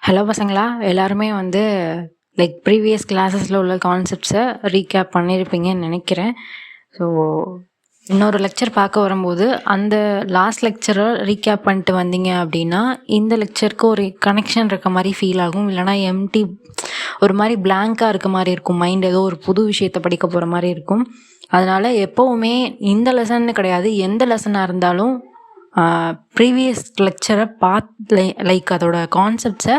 Hello பசங்களா, எல்லாருமே வந்து ப்ரீவியஸ் கிளாஸஸில் உள்ள கான்செப்ட்ஸை ரீகேப் பண்ணியிருப்பீங்கன்னு நினைக்கிறேன். ஸோ இன்னொரு லெக்சர் பார்க்க வரும்போது அந்த லாஸ்ட் லெக்சரை ரீகேப் பண்ணிட்டு வந்தீங்க அப்படின்னா இந்த லெக்சருக்கு ஒரு கனெக்ஷன் இருக்க மாதிரி ஃபீல் ஆகும். இல்லைனா எம்டி ஒரு மாதிரி பிளாங்காக இருக்க மாதிரி இருக்கும். மைண்ட் ஏதோ ஒரு புது விஷயத்தை படிக்க போகிற மாதிரி இருக்கும். அதனால் எப்போவுமே இந்த லெசன்னு கிடையாது, எந்த லெசனாக இருந்தாலும் ப்ரீவியஸ் லெக்சரை லைக் அதோட கான்செப்ட்ஸை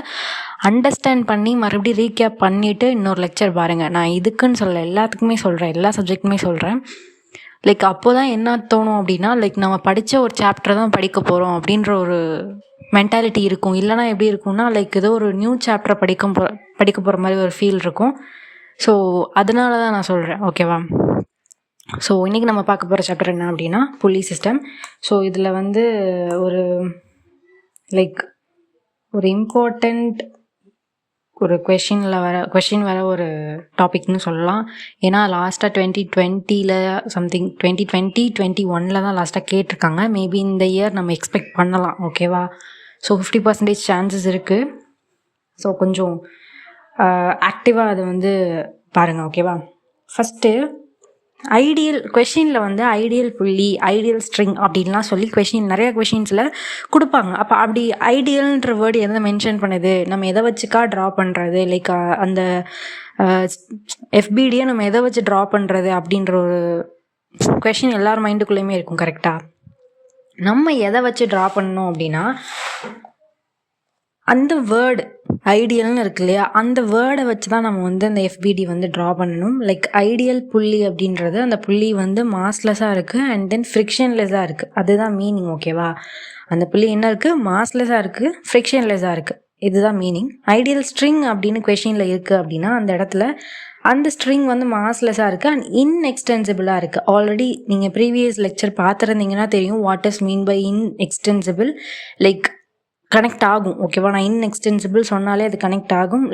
அண்டர்ஸ்டாண்ட் பண்ணி மறுபடியும் ரீகேப் பண்ணிவிட்டு இன்னொரு லெக்சர் பாருங்கள். நான் இதுக்குன்னு சொல்ல எல்லாத்துக்குமே சொல்கிறேன், எல்லா சப்ஜெக்ட்டுமே சொல்கிறேன். அப்போ தான் என்ன தோணும் அப்படின்னா, நம்ம படித்த ஒரு சாப்டர் தான் படிக்க போகிறோம் அப்படின்ற ஒரு மென்டாலிட்டி இருக்கும். இல்லைனா எப்படி இருக்கும்னா, ஏதோ ஒரு நியூ சாப்டரை படிக்க போகிற மாதிரி ஒரு ஃபீல் இருக்கும். ஸோ அதனால தான் நான் சொல்கிறேன், ஓகேவா? ஸோ இன்றைக்கி நம்ம பார்க்க போகிற சாப்டர் என்ன அப்படின்னா புள்ளி சிஸ்டம். ஸோ இதில் வந்து ஒரு ஒரு இம்பார்ட்டண்ட் ஒரு கொஷின் வர ஒரு டாபிக்னு சொல்லலாம். ஏன்னா லாஸ்ட்டாக 2020 சம்திங் 2021 தான் லாஸ்ட்டாக கேட்டிருக்காங்க. மேபி இந்த இயர் நம்ம எக்ஸ்பெக்ட் பண்ணலாம், ஓகேவா? ஸோ 50% சான்சஸ் இருக்குது. ஸோ கொஞ்சம் ஆக்டிவாக அது வந்து பாருங்கள், ஓகேவா? ஃபஸ்ட்டு ஐடியல் கொஷினில் வந்து ஐடியல் புள்ளி, ஐடியல் ஸ்ட்ரிங் அப்படின்லாம் சொல்லி நிறைய கொஷின்ஸில் கொடுப்பாங்க. அப்போ அப்படி ஐடியல்ன்ற வேர்டு எதை மென்ஷன் பண்ணுது, நம்ம எதை வச்சுக்கா ட்ரா பண்ணுறது, அந்த எஃபிடியை நம்ம எதை வச்சு ட்ரா பண்ணுறது அப்படின்ற ஒரு கொஷின் எல்லார் மைண்டுக்குள்ளேயுமே இருக்கும், கரெக்டாக? நம்ம எதை வச்சு ட்ரா பண்ணணும் அப்படின்னா அந்த வேர்டு ஐடியல்னு இருக்கு இல்லையா, அந்த வேர்டை வச்சு தான் நம்ம வந்து அந்த எஃபிடி வந்து ட்ரா பண்ணணும். ஐடியல் புள்ளி அப்படின்றது அந்த புள்ளி வந்து மாஸ்லெஸ்ஸாக இருக்குது அண்ட் தென் ஃப்ரிக்ஷன்லெஸ்ஸாக இருக்குது. அதுதான் மீனிங், ஓகேவா? அந்த புள்ளி என்ன இருக்குது, மாஸ்லெஸ்ஸாக இருக்குது, ஃப்ரிக்ஷன்லெஸ்ஸாக இருக்குது. இதுதான் மீனிங். ஐடியல் ஸ்ட்ரிங் அப்படின்னு கொஷினில் இருக்குது அப்படின்னா அந்த இடத்துல அந்த ஸ்ட்ரிங் வந்து மாஸ்லெஸ்ஸாக இருக்குது அண்ட் இன்எக்ஸ்டென்சிபிளாக இருக்குது. ஆல்ரெடி நீங்கள் ப்ரீவியஸ் லெக்சர் பார்த்துருந்தீங்கன்னா தெரியும் what is mean by inextensible. Connect ஆகும், ஓகேவா? நான் இன்எக்ஸ்டென்சிபிள் சொன்னாலே அது கனெக்ட் ஆகும்.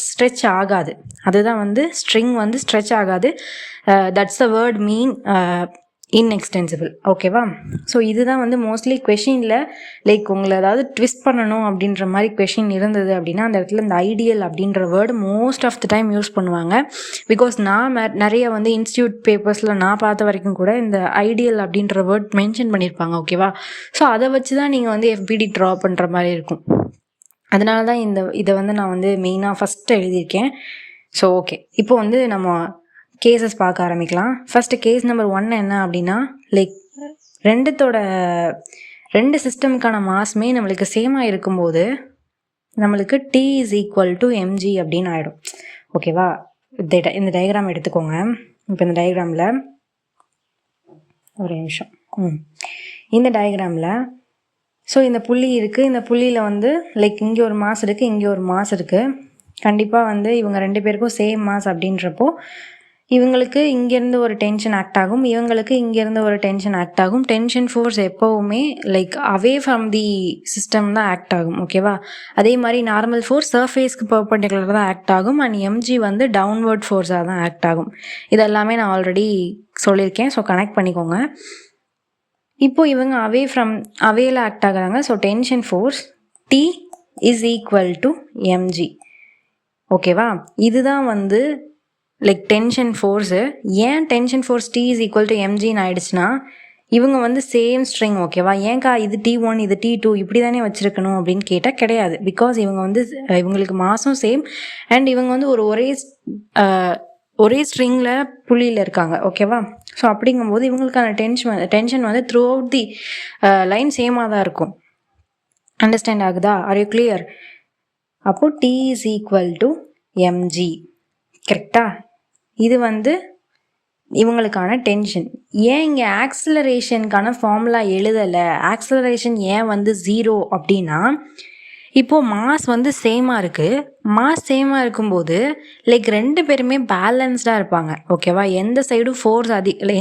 ஸ்ட்ரெச் ஆகாது. அதுதான் வந்து ஸ்ட்ரிங் வந்து ஸ்ட்ரெச் ஆகாது. That's the word mean inextensible, ஓகேவா? ஸோ இதுதான் வந்து மோஸ்ட்லி கொஷினில் உங்களை ஏதாவது ட்விஸ்ட் பண்ணணும் அப்படின்ற மாதிரி கொஷின் இருந்தது அப்படின்னா அந்த இடத்துல இந்த ஐடியல் அப்படின்ற word most of the time use பண்ணுவாங்க. பிகாஸ் நான் நிறைய வந்து இன்ஸ்டியூட் பேப்பர்ஸில் நான் பார்த்த வரைக்கும் கூட இந்த ஐடியல் அப்படின்ற வேர்ட் மென்ஷன் பண்ணியிருப்பாங்க, ஓகேவா? ஸோ அதை வச்சு தான் நீங்கள் வந்து எஃபிடி ட்ரா பண்ணுற மாதிரி இருக்கும். அதனால தான் இதை வந்து நான் வந்து மெயினாக ஃபஸ்ட்டு எழுதியிருக்கேன். ஸோ ஓகே, இப்போ வந்து நம்ம கேசஸ் பார்க்க ஆரம்பிக்கலாம். ஃபஸ்ட்டு கேஸ் நம்பர் 1 என்ன அப்படின்னா, ரெண்டு சிஸ்டமுக்கான மாஸ்மே நம்மளுக்கு சேமாக இருக்கும்போது நம்மளுக்கு T is equal to mg அப்படின்னு ஆகிடும், ஓகேவா? இந்த டயக்ராம் எடுத்துக்கோங்க. இப்போ இந்த டயக்ராமில் ஒரு நிமிஷம். இந்த டயக்ராமில் ஸோ இந்த புள்ளி இருக்குது. இந்த புள்ளியில் வந்து இங்கே ஒரு மாஸ் இருக்குது, இங்கே ஒரு மாஸ் இருக்குது. கண்டிப்பாக வந்து இவங்க 2 பேருக்கும் சேம் மாஸ் அப்படின்றப்போ இவங்களுக்கு இங்கேருந்து ஒரு டென்ஷன் ஆக்ட் ஆகும், இவங்களுக்கு இங்கேருந்து ஒரு டென்ஷன் ஆக்ட் ஆகும். டென்ஷன் ஃபோர்ஸ் எப்போவுமே அவே ஃப்ரம் தி சிஸ்டம் தான் ஆக்ட் ஆகும், ஓகேவா? அதே மாதிரி நார்மல் ஃபோர்ஸ் சர்ஃபேஸ்க்கு பெர்பெண்டிகுலர் தான் ஆக்ட் ஆகும் அண்ட் எம்ஜி வந்து டவுன்வர்ட் ஃபோர்ஸாக தான் ஆக்ட் ஆகும். இதெல்லாமே நான் ஆல்ரெடி சொல்லியிருக்கேன். ஸோ கனெக்ட் பண்ணிக்கோங்க. இப்போது இவங்க அவேல ஆக்ட் ஆகுறாங்க. So tension force T is equal to mg, ஓகேவா? இதுதான் வந்து டென்ஷன் ஃபோர்ஸு. ஏன் tension force T is equal to mgன்னு ஆயிடுச்சுன்னா இவங்க வந்து சேம் ஸ்ட்ரிங், ஓகேவா? ஏன்க்கா இது T1 இது T2 இப்படி தானே வச்சுருக்கணும் அப்படின்னு கேட்டால் கிடையாது. பிகாஸ் இவங்க வந்து இவங்களுக்கு மாசும் சேம் அண்ட் இவங்க வந்து ஒரே ஸ்ட்ரிங்கில் புள்ளியில் இருக்காங்க, ஓகேவா? ஸோ அப்படிங்கும்போது இவங்களுக்கான டென்ஷன் வந்து த்ரூ அவுட் தி லைன் சேமாக தான் இருக்கும். அண்டர்ஸ்டாண்ட் ஆகுதா? Are you clear? அப்போது T is equal to mg, கரெக்டா? இது வந்து இவங்களுக்கான டென்ஷன். ஏன் இங்கே ஆக்சிலரேஷனுக்கான ஃபார்முலா எழுதலை? ஆக்சிலரேஷன் ஏன் வந்து 0 அப்படின்னா, இப்போது மாஸ் வந்து சேமாக இருக்குது. மாஸ் சேமாக இருக்கும்போது 2 பேருமே பேலன்ஸ்டாக இருப்பாங்க, ஓகேவா? எந்த சைடும் ஃபோர்ஸ்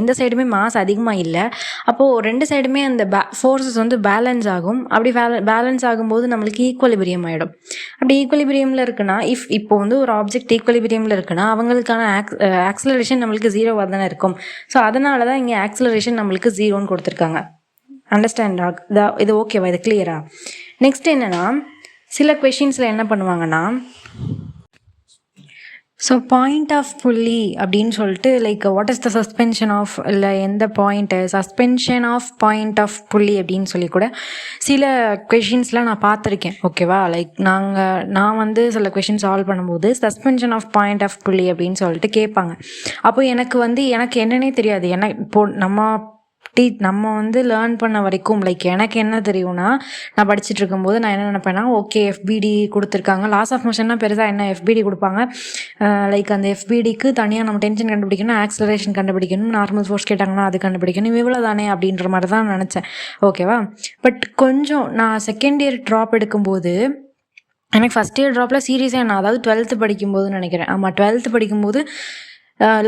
எந்த சைடுமே மாஸ் அதிகமாக இல்லை. அப்போது 2 சைடுமே அந்த ஃபோர்ஸஸ் வந்து பேலன்ஸ் ஆகும். அப்படி பேலன்ஸ் ஆகும்போது நம்மளுக்கு ஈக்குவலிபிரியம் ஆகிடும். அப்படி ஈக்குவலிபிரியமில் இருக்குன்னா இப்போ வந்து ஒரு ஆப்ஜெக்ட் ஈக்குவலிபிரியமில் இருக்குன்னா அவங்களுக்கான ஆக்சிலரேஷன் நம்மளுக்கு 0வாக தானே இருக்கும். ஸோ அதனால தான் இங்கே ஆக்சிலரேஷன் நம்மளுக்கு 0ன்னு கொடுத்துருக்காங்க. அண்டர்ஸ்டாண்ட் ஆகுதா? இது ஓகேவா? இது கிளியரா? நெக்ஸ்ட் என்னென்னா, சில கொஷின்ஸில் என்ன பண்ணுவாங்கன்னா, ஸோ பாயிண்ட் ஆஃப் புள்ளி அப்படின்னு சொல்லிட்டு like what is the suspension of, இல்லை எந்த point suspension of point of pulley அப்படின்னு சொல்லி கூட சில கொஷின்ஸ்லாம் நான் பார்த்துருக்கேன். ஓகேவா, லைக் நான் வந்து சில கொஷின் சால்வ் பண்ணும்போது suspension of point of pulley அப்படின்னு சொல்லிட்டு கேட்பாங்க. அப்போ எனக்கு என்னன்னே தெரியாது. இப்போது நம்ம வந்து லேர்ன் பண்ண வரைக்கும் லைக் எனக்கு என்ன தெரியும்னா, நான் படிச்சுட்டு இருக்கும்போது நான் என்ன நினைப்பேன்னா, ஓகே எஃபிடி கொடுத்துருக்காங்க, லாஸ் ஆஃப் மோஷன்னா பெருசாக என்ன எஃபிடி கொடுப்பாங்க, லைக் அந்த எஃபிடிக்கு தனியாக நம்ம டென்ஷன் கண்டுபிடிக்கணும், ஆக்சலரேஷன் கண்டுபிடிக்கணும், நார்மல் ஃபோர்ஸ் கேட்டாங்கன்னா அது கண்டுபிடிக்கணும், இவ்வளோ தானே அப்படின்ற மாதிரி தான் நினச்சேன். ஓகேவா, பட் கொஞ்சம் நான் செகண்ட் இயர் ட்ராப் எடுக்கும்போது எனக்கு ஃபஸ்ட் இயர் ட்ராப்பில் சீரியஸாக நான் அதாவது 12th படிக்கும்போதுன்னு நினைக்கிறேன். ஆமாம், 12th படிக்கும்போது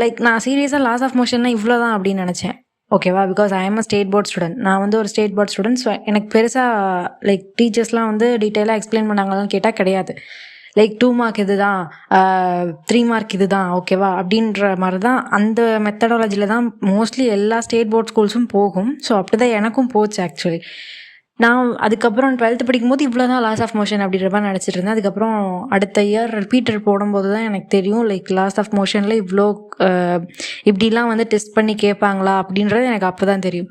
லைக் நான் சீரியஸாக லாஸ் ஆஃப் மோஷன்னா இவ்வளோ தான் அப்படின்னு நினச்சேன். ஓகேவா, because I am a state board student. நான் வந்து ஒரு ஸ்டேட் போர்ட் ஸ்டூடெண்ட். ஸோ எனக்கு பெருசாக லைக் டீச்சர்ஸ்லாம் வந்து டீட்டெயிலாக எக்ஸ்பிளைன் பண்ணாங்களான்னு கேட்டால் கிடையாது. லைக் 2 மார்க் இது தான், 3 மார்க் இது தான், ஓகேவா அப்படின்ற மாதிரி தான் அந்த மெத்தடாலஜியில் தான் மோஸ்ட்லி எல்லா ஸ்டேட் போர்ட் ஸ்கூல்ஸும் போகும். ஸோ அப்படி தான் எனக்கும் போச்சு ஆக்சுவலி. நான் அதுக்கப்புறம் 12th படிக்கும்போது இவ்வளோ தான் லாஸ் ஆஃப் மோஷன் அப்படின்ற மாதிரி நினச்சிட்டு இருந்தேன். அதுக்கப்புறம் அடுத்த இயர் ரிப்பீட்டர் போடும்போது தான் எனக்கு தெரியும் லைக் லாஸ் ஆஃப் மோஷனில் இவ்வளோ இப்படிலாம் வந்து டெஸ்ட் பண்ணி கேட்பாங்களா அப்படின்றது எனக்கு அப்போ தான் தெரியும்.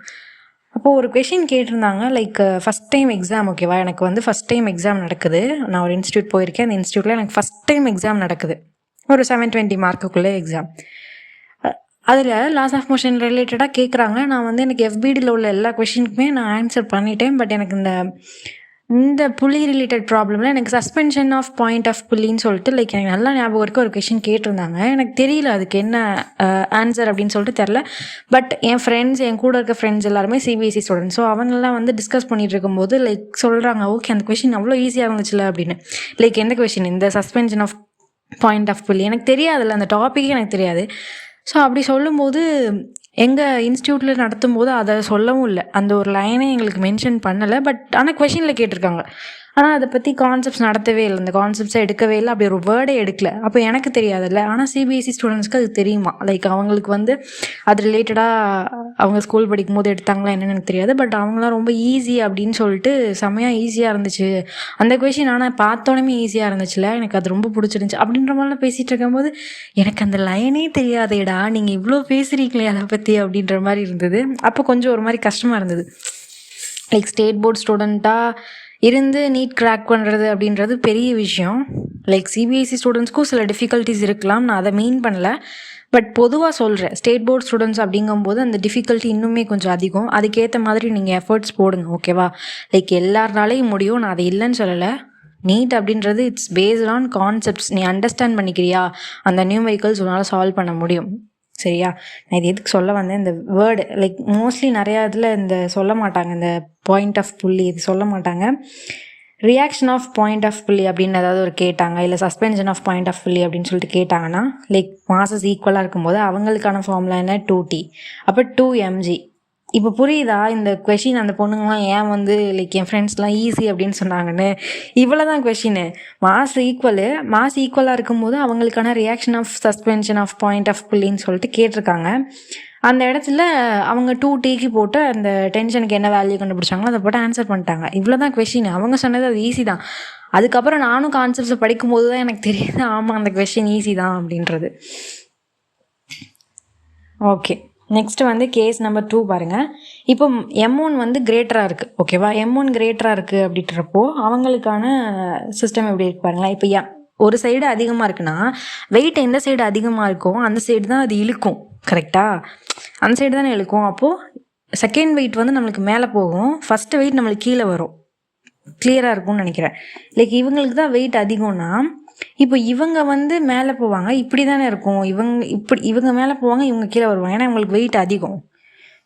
அப்போது ஒரு கொஷின் கேட்டிருந்தாங்க லைக் ஃபஸ்ட் டைம் எக்ஸாம். ஓகேவா, எனக்கு வந்து ஃபஸ்ட் டைம் எக்ஸாம் நடக்குது. நான் ஒரு இன்ஸ்டியூட் போயிருக்கேன். அந்த இன்ஸ்டியூட்டில் எனக்கு ஃபஸ்ட் டைம் எக்ஸாம் நடக்குது. ஒரு 720 மார்க்குள்ளே எக்ஸாம். அதில் லாஸ் ஆஃப் மோஷன் ரிலேட்டடாக கேட்குறாங்க. நான் வந்து எனக்கு எஃபிடியில் உள்ள எல்லா கொஷினுக்குமே நான் ஆன்சர் பண்ணிட்டேன். பட் எனக்கு இந்த புள்ளி ரிலேட்டட் ப்ராப்ளமில் எனக்கு சஸ்பென்ஷன் ஆஃப் பாயிண்ட் ஆஃப் புள்ளின்னு சொல்லிட்டு லைக் எனக்கு நல்லா ஞாபகம் இருக்க ஒரு கொஷின் கேட்டிருந்தாங்க. எனக்கு தெரியல அதுக்கு என்ன ஆன்சர் அப்படின்னு சொல்லிட்டு தெரில. பட் என் கூட இருக்க ஃப்ரெண்ட்ஸ் எல்லாருமே சிபிஎஸ்சி ஸ்டூடெண்ட்ஸ். ஸோ அவங்கெல்லாம் வந்து டிஸ்கஸ் பண்ணிகிட்டு இருக்கும்போது லைக் சொல்கிறாங்க, ஓகே அந்த கொஷின் அவ்வளோ ஈஸியாக இருந்துச்சுல அப்படின்னு. லைக் எந்த கொஷின், இந்த சஸ்பென்ஷன் ஆஃப் பாயிண்ட் ஆஃப் புள்ளி. எனக்கு தெரியாதுல்ல, அந்த டாப்பிக்கே எனக்கு தெரியாது. ஸோ அப்படி சொல்லும்போது எங்கள் இன்ஸ்டியூட்டில் நடத்தும் போது அதை சொல்லவும் இல்லை, அந்த ஒரு லைனே எங்களுக்கு மென்ஷன் பண்ணலை. பட் ஆனால் கொஷினில் கேட்டிருக்காங்க. ஆனால் அதை பற்றி கான்செப்ட்ஸ் நடத்தவே இல்லை, அந்த கான்செப்ட்ஸை எடுக்கவே இல்லை, அப்படி ஒரு வேர்டே எடுக்கல. அப்போ எனக்கு தெரியாதுல்ல. ஆனால் சிபிஎஸ்சி ஸ்டூடெண்ட்ஸ்க்கு அது தெரியுமா, லைக் அவங்களுக்கு வந்து அது ரிலேட்டடாக அவங்க ஸ்கூல் படிக்கும் போது எடுத்தாங்களா என்னென்னு எனக்கு தெரியாது. பட் அவங்களாம் ரொம்ப ஈஸி அப்படின்னு சொல்லிட்டு செம்மையாக ஈஸியாக இருந்துச்சு அந்த கொஷின். ஆனால் பார்த்தோன்னே ஈஸியாக இருந்துச்சுல, எனக்கு அது ரொம்ப பிடிச்சிருந்துச்சி அப்படின்ற மாதிரிலாம் பேசிகிட்டு இருக்கும்போது எனக்கு அந்த லைனே தெரியாதேடா, நீங்கள் இவ்வளோ பேசுகிறீங்களே அதை பற்றி அப்படின்ற மாதிரி இருந்தது. அப்போ கொஞ்சம் ஒரு மாதிரி கஷ்டமாக இருந்தது. லைக் ஸ்டேட் போர்ட் ஸ்டூடெண்ட்டாக இருந்து நீட் கிராக் பண்ணுறது அப்படின்றது பெரிய விஷயம். லைக் சிபிஎஸ்சி ஸ்டூடெண்ட்ஸ்க்கும் சில டிஃபிகல்ட்டிஸ் இருக்கலாம், நான் அதை மீன் பண்ணல. பட் பொதுவாக சொல்கிறேன், ஸ்டேட் போர்ட் ஸ்டூடெண்ட்ஸ் அப்படிங்கும்போது அந்த டிஃபிகல்ட்டி இன்னுமே கொஞ்சம் அதிகம். அதுக்கேற்ற மாதிரி நீங்கள் எஃபர்ட்ஸ் போடுங்க. ஓகேவா, லைக் எல்லாருனாலையும் முடியும், நான் அதை இல்லைன்னு சொல்லலை. நீட் அப்படின்றது இட்ஸ் பேஸ்ட் ஆன் கான்செப்ட்ஸ். நீ அண்டர்ஸ்டாண்ட் பண்ணிக்கிறியா, அந்த நியூமெரிக்கல்ஸ் உன்னால் சால்வ் பண்ண முடியும். சரியா, நான் இது எதுக்கு சொல்ல வந்தேன், இந்த வேர்டு லைக் மோஸ்ட்லி நிறையா இதில் இந்த சொல்ல மாட்டாங்க, இந்த பாயிண்ட் ஆஃப் புள்ளி இது சொல்ல மாட்டாங்க. Reaction of point of pulley அப்படின்னு ஏதாவது ஒரு கேட்டாங்க, இல்லை suspension of point of pulley அப்படின்னு சொல்லிட்டு கேட்டாங்கன்னா லைக் மாசஸ் ஈக்குவலாக இருக்கும்போது அவங்களுக்கான ஃபார்முலா என்ன, 2T. அப்போ 2mg. இப்போ புரியுதா இந்த கொஷின்? அந்த பொண்ணுங்களாம் ஏன் வந்து லைக் என் ஃப்ரெண்ட்ஸ்லாம் ஈஸி அப்படின்னு சொன்னாங்கன்னு. இவ்வளோ தான் கொஷின். மாஸ் ஈக்குவலாக இருக்கும்போது அவங்களுக்கான reaction of suspension of point of புள்ளின்னு சொல்லிட்டு கேட்டிருக்காங்க. அந்த இடத்துல அவங்க 2Tக்கு போட்டு அந்த டென்ஷனுக்கு என்ன வேல்யூ கண்டுபிடிச்சாங்களோ அதை போட்டு ஆன்சர் பண்ணிட்டாங்க. இவ்வளோ தான் கொஷின். அவங்க சொன்னது அது ஈஸி தான். அதுக்கப்புறம் நானும் கான்செப்ட்ஸை படிக்கும்போது தான் எனக்கு தெரியுது, ஆமாம் அந்த கொஷின் ஈஸி தான் அப்படின்றது. ஓகே, நெக்ஸ்ட்டு வந்து கேஸ் நம்பர் 2 பாருங்கள். இப்போ M1 வந்து கிரேட்டராக இருக்குது. ஓகேவா, M1 கிரேட்டராக இருக்குது அப்படின்றப்போ அவங்களுக்கான சிஸ்டம் எப்படி இருக்கு பாருங்களேன். இப்போ ஒரு சைடு அதிகமாக இருக்குன்னா வெயிட் எந்த சைடு அதிகமாக இருக்கோ அந்த சைடு தான் அது இழுக்கும். கரெக்டாக, அந்த சைடு தானே இழுக்கும். அப்போது செகண்ட் வெயிட் வந்து நம்மளுக்கு மேலே போகும், ஃபஸ்ட்டு வெயிட் நம்மளுக்கு கீழே வரும். கிளியராக இருக்கும்னு நினைக்கிறேன். லைக் இவங்களுக்கு தான் வெயிட் அதிகம்னா இப்போ இவங்க வந்து மேலே போவாங்க, இப்படி தானே இருக்கும். இவங்க மேலே போவாங்க, இவங்க கீழே வருவாங்க, ஏன்னா இவங்களுக்கு வெயிட் அதிகம்.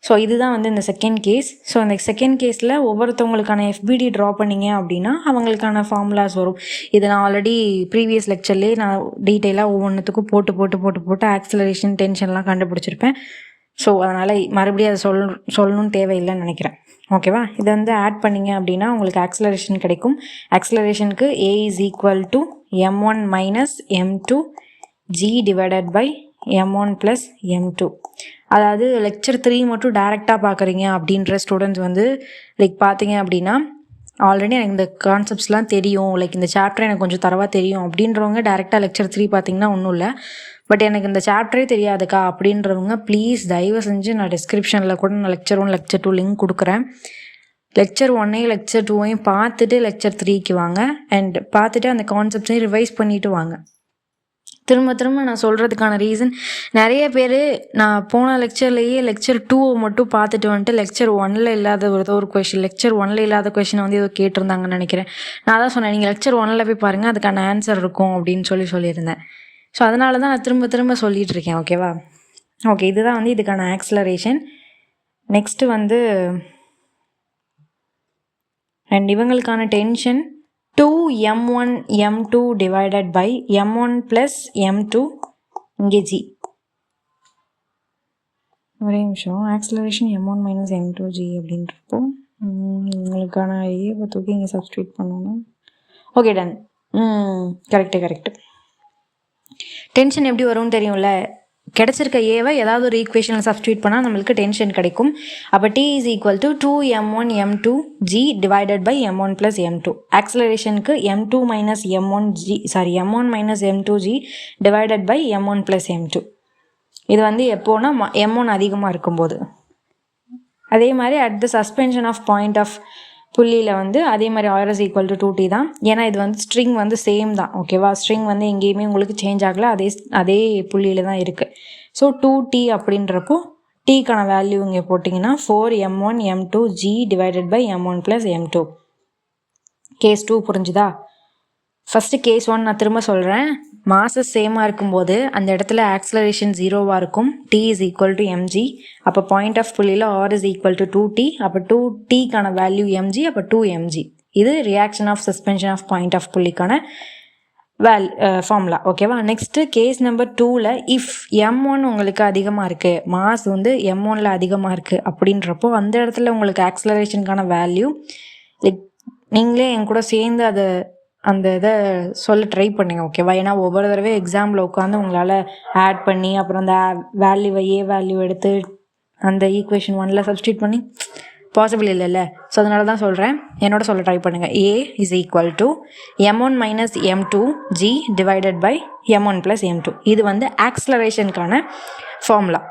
ஸோ இதுதான் வந்து இந்த செகண்ட் கேஸ். ஸோ அந்த செகண்ட் கேஸில் ஒவ்வொருத்தவங்களுக்கான எஃபிடி ட்ரா பண்ணிங்க அப்படின்னா அவங்களுக்கான ஃபார்முலாஸ் வரும். இதை நான் ஆல்ரெடி ப்ரீவியஸ் லெக்சர்லேயே நான் டீட்டெயிலாக ஒவ்வொன்றுத்துக்கும் போட்டு ஆக்சிலரேஷன் டென்ஷன்லாம் கண்டுபிடிச்சிருப்பேன். ஸோ அதனால் மறுபடியும் அதை சொல்லணும்னு தேவையில்லைன்னு நினைக்கிறேன். ஓகேவா, இதை வந்து ஆட் பண்ணிங்க அப்படின்னா உங்களுக்கு ஆக்சிலரேஷன் கிடைக்கும். ஆக்சிலரேஷனுக்கு A is equal to m1 minus m2 g divided by m1 plus m2. அதாவது லெக்சர் 3 மட்டும் டைரெக்டாக பார்க்குறீங்க அப்படின்ற ஸ்டூடெண்ட்ஸ் வந்து லைக் பார்த்தீங்க அப்படின்னா ஆல்ரெடி எனக்கு இந்த கான்செப்ட்ஸ்லாம் தெரியும், லைக் இந்த சாப்டர் எனக்கு கொஞ்சம் தரவாக தெரியும் அப்படின்றவங்க டேரெக்டாக லெக்சர் 3 பார்த்தீங்கன்னா ஒன்றும் இல்லை. பட் எனக்கு இந்த சாப்டரே தெரியாதுக்கா அப்படின்றவங்க ப்ளீஸ் தயவு செஞ்சு நான் டிஸ்கிரிப்ஷனில் கூட நான் லெக்சர் 1 லெக்சர் 2 லிங்க் கொடுக்குறேன். லெக்சர் 1 லெக்சர் 2 பார்த்துட்டு லெக்சர் 3க்கு வாங்க. அண்ட் பார்த்துட்டு அந்த கான்செப்ட்ஸையும் ரிவைஸ் பண்ணிவிட்டு வாங்க. திரும்ப நான் சொல்கிறதுக்கான ரீசன், நிறைய பேர் நான் போன லெக்சர்லேயே லெக்சர் 2 மட்டும் பார்த்துட்டு வந்துட்டு லெக்சர் 1 இல்லாத ஒரு கொஷின், லெக்சர் 1 இல்லாத கொஷினை வந்து ஏதோ கேட்டிருந்தாங்கன்னு நினைக்கிறேன். நான் தான் சொன்னேன், நீங்கள் லெக்சர் 1 போய் பாருங்கள், அதுக்கான ஆன்சர் இருக்கும் அப்படின்னு சொல்லியிருந்தேன். ஸோ அதனால தான் நான் திரும்ப சொல்லிகிட்டு இருக்கேன். ஓகேவா? ஓகே, இதுதான் வந்து இதுக்கான ஆக்ஸலரேஷன். நெக்ஸ்ட்டு வந்து அண்ட் இவங்களுக்கான tension 2m1 m2 divided by m1 plus m2 இங்கே g. ஒரே நிமிஷம். Acceleration m1 minus m2 g அப்படின்றப்போ உங்களுக்கான ஐடியா தூக்கி இங்கே சப்ஸ்டியூட் பண்ணணும். Okay, ton. கரெக்டு. டென்ஷன் எப்படி வரும்னு தெரியும்ல. கிடச்சிருக்க ஏவை ஏதாவது ஒரு ஈக்குவேஷனில் சப்ஸ்டியூட் பண்ணால் நம்மளுக்கு டென்ஷன் கிடைக்கும். அப்போ T is equal to 2m1 m2 g divided by m1 plus m2. ஆக்ஸலரேஷனுக்கு m2 minus m1 minus m2 g divided by m1 plus m2. இது வந்து எப்போனா m1 அதிகமாக இருக்கும்போது. அதே மாதிரி at the suspension of point of புள்ளியில் வந்து அதே மாதிரி r is equal to 2t தான். ஏன்னா இது வந்து ஸ்ட்ரிங் வந்து சேம் தான். ஓகேவா? ஸ்ட்ரிங் வந்து எங்கேயுமே உங்களுக்கு சேஞ்ச் ஆகலை, அதே புள்ளியில் தான் இருக்குது. ஸோ 2t அப்படின்றப்போ டீக்கான வேல்யூ இங்கே போட்டிங்கன்னா 4m1 m2 g divided by m1 plus m2. Case 2 புரிஞ்சுதா? ஃபஸ்ட்டு கேஸ் 1 நான் திரும்ப சொல்கிறேன். மாசஸ் சேமாக இருக்கும்போது அந்த இடத்துல ஆக்ஸலரேஷன் 0வாக இருக்கும். T is equal to mg. அப்போ பாயிண்ட் ஆஃப் புள்ளியில் r is equal to 2t. அப்போ 2tக்கான வேல்யூ mg. அப்போ 2mg. இது reaction of suspension of point of புள்ளிக்கான ஃபார்முலா. ஓகேவா? நெக்ஸ்ட்டு கேஸ் நம்பர் 2ல் இஃப் m1 உங்களுக்கு அதிகமாக இருக்குது, மாஸ் வந்து m1ல் அதிகமாக இருக்குது அப்படின்றப்போ அந்த இடத்துல உங்களுக்கு ஆக்ஸலரேஷனுக்கான வேல்யூ லைக் நீங்களே என் கூட சேர்ந்து அந்த இதை சொல்ல ட்ரை பண்ணுங்க. ஓகேவா? ஏன்னா ஒவ்வொரு தடவை எக்ஸாமில் உட்காந்து உங்களால் ஆட் பண்ணி அப்புறம் அந்த வேல்யூ எடுத்து அந்த ஈக்குவேஷன் 1ல் சப்ஸ்டியூட் பண்ணி பாசிபிள் இல்லைல்ல. ஸோ அதனால தான் சொல்கிறேன், என்னோட சொல்ல ட்ரை பண்ணுங்கள். A is equal to m1 minus m2 g divided by m1 plus m2. இது வந்து ஆக்ஸலரேஷனுக்கான ஃபார்முலா.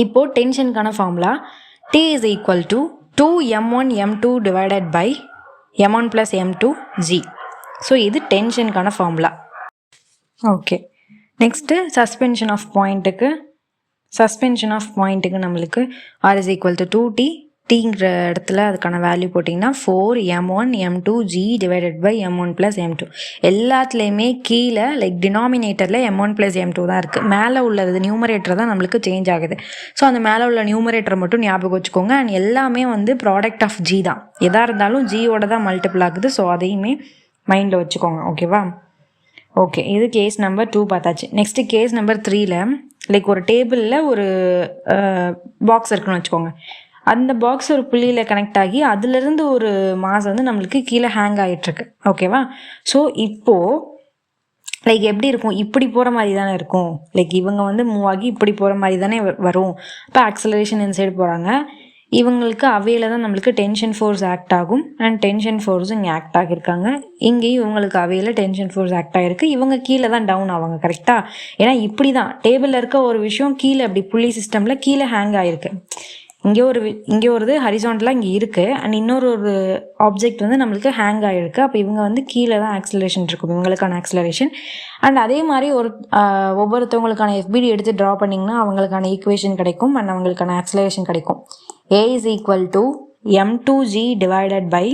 இப்போது டென்ஷனுக்கான formula T is equal to 2m1 m2 divided by m1 plus m2 g. So இது டென்ஷனுக்கான formula. Okay, next suspension of பாயிண்ட்டுக்கு நம்மளுக்கு r is equal to 2t. டீங்கிற இடத்துல அதுக்கான value போட்டிங்கன்னா 4m1 m2 g divided by m1 plus m2. எல்லாத்துலேயுமே கீழே like டினாமினேட்டரில் m1 plus m2 தான் இருக்குது. மேலே உள்ளது நியூமரேட்டர் தான் நம்மளுக்கு சேஞ்ச் ஆகுது. ஸோ அந்த மேலே உள்ள நியூமரேட்டரை மட்டும் ஞாபகம் வச்சுக்கோங்க. அண்ட் எல்லாமே வந்து ப்ராடக்ட் ஆஃப் g தான். எதாக இருந்தாலும் ஜியோட தான் மல்டிபிள் ஆகுது. ஸோ அதையுமே மைண்டில் வச்சுக்கோங்க. ஓகேவா? ஓகே, இது கேஸ் நம்பர் 2 பார்த்தாச்சு. நெக்ஸ்ட்டு கேஸ் நம்பர் 3ல் லைக் ஒரு டேபிளில் ஒரு பாக்ஸ் இருக்குன்னு வச்சுக்கோங்க. அந்த பாக்ஸ் ஒரு புள்ளியில் கனெக்ட் ஆகி அதுலேருந்து ஒரு மாஸ் வந்து நம்மளுக்கு கீழே ஹேங் ஆகிட்டுருக்கு. ஓகேவா? ஸோ இப்போது லைக் எப்படி இருக்கும்? இப்படி போகிற மாதிரி தானே இருக்கும். லைக் இவங்க வந்து மூவ் ஆகி இப்படி போகிற மாதிரி தானே வரும். இப்போ ஆக்ஸலரேஷன் இந்த சைடு போகிறாங்க. இவங்களுக்கு அவையில் தான் நம்மளுக்கு டென்ஷன் ஃபோர்ஸ் ஆக்ட் ஆகும். அண்ட் டென்ஷன் ஃபோர்ஸ் இங்கே ஆக்ட் ஆகியிருக்காங்க. இங்கேயும் இவங்களுக்கு அவையில் டென்ஷன் ஃபோர்ஸ் ஆக்ட் ஆகிருக்கு. இவங்க கீழே தான் டவுன் ஆவாங்க. கரெக்டாக? ஏன்னா இப்படி தான் டேபிளில் இருக்க ஒரு விஷயம் கீழே அப்படி புள்ளி சிஸ்டமில் கீழே ஹேங் ஆகிருக்கு. இங்கே ஒரு ஹரிசாண்டலாக இங்கே இருக்குது. அண்ட் இன்னொரு ஆப்ஜெக்ட் வந்து நம்மளுக்கு ஹேங் ஆகிருக்கு. அப்போ இவங்க வந்து கீழே தான் ஆக்ஸலரேஷன் இருக்கும், இவங்களுக்கான ஆக்ஸலரேஷன். அண்ட் அதே மாதிரி ஒவ்வொருத்தவங்களுக்கான FBD எடுத்து ட்ரா பண்ணிங்கன்னா அவங்களுக்கான ஈக்குவேஷன் கிடைக்கும் அண்ட் அவங்களுக்கான ஆக்ஸலரேஷன் கிடைக்கும். A is equal to m2g divided by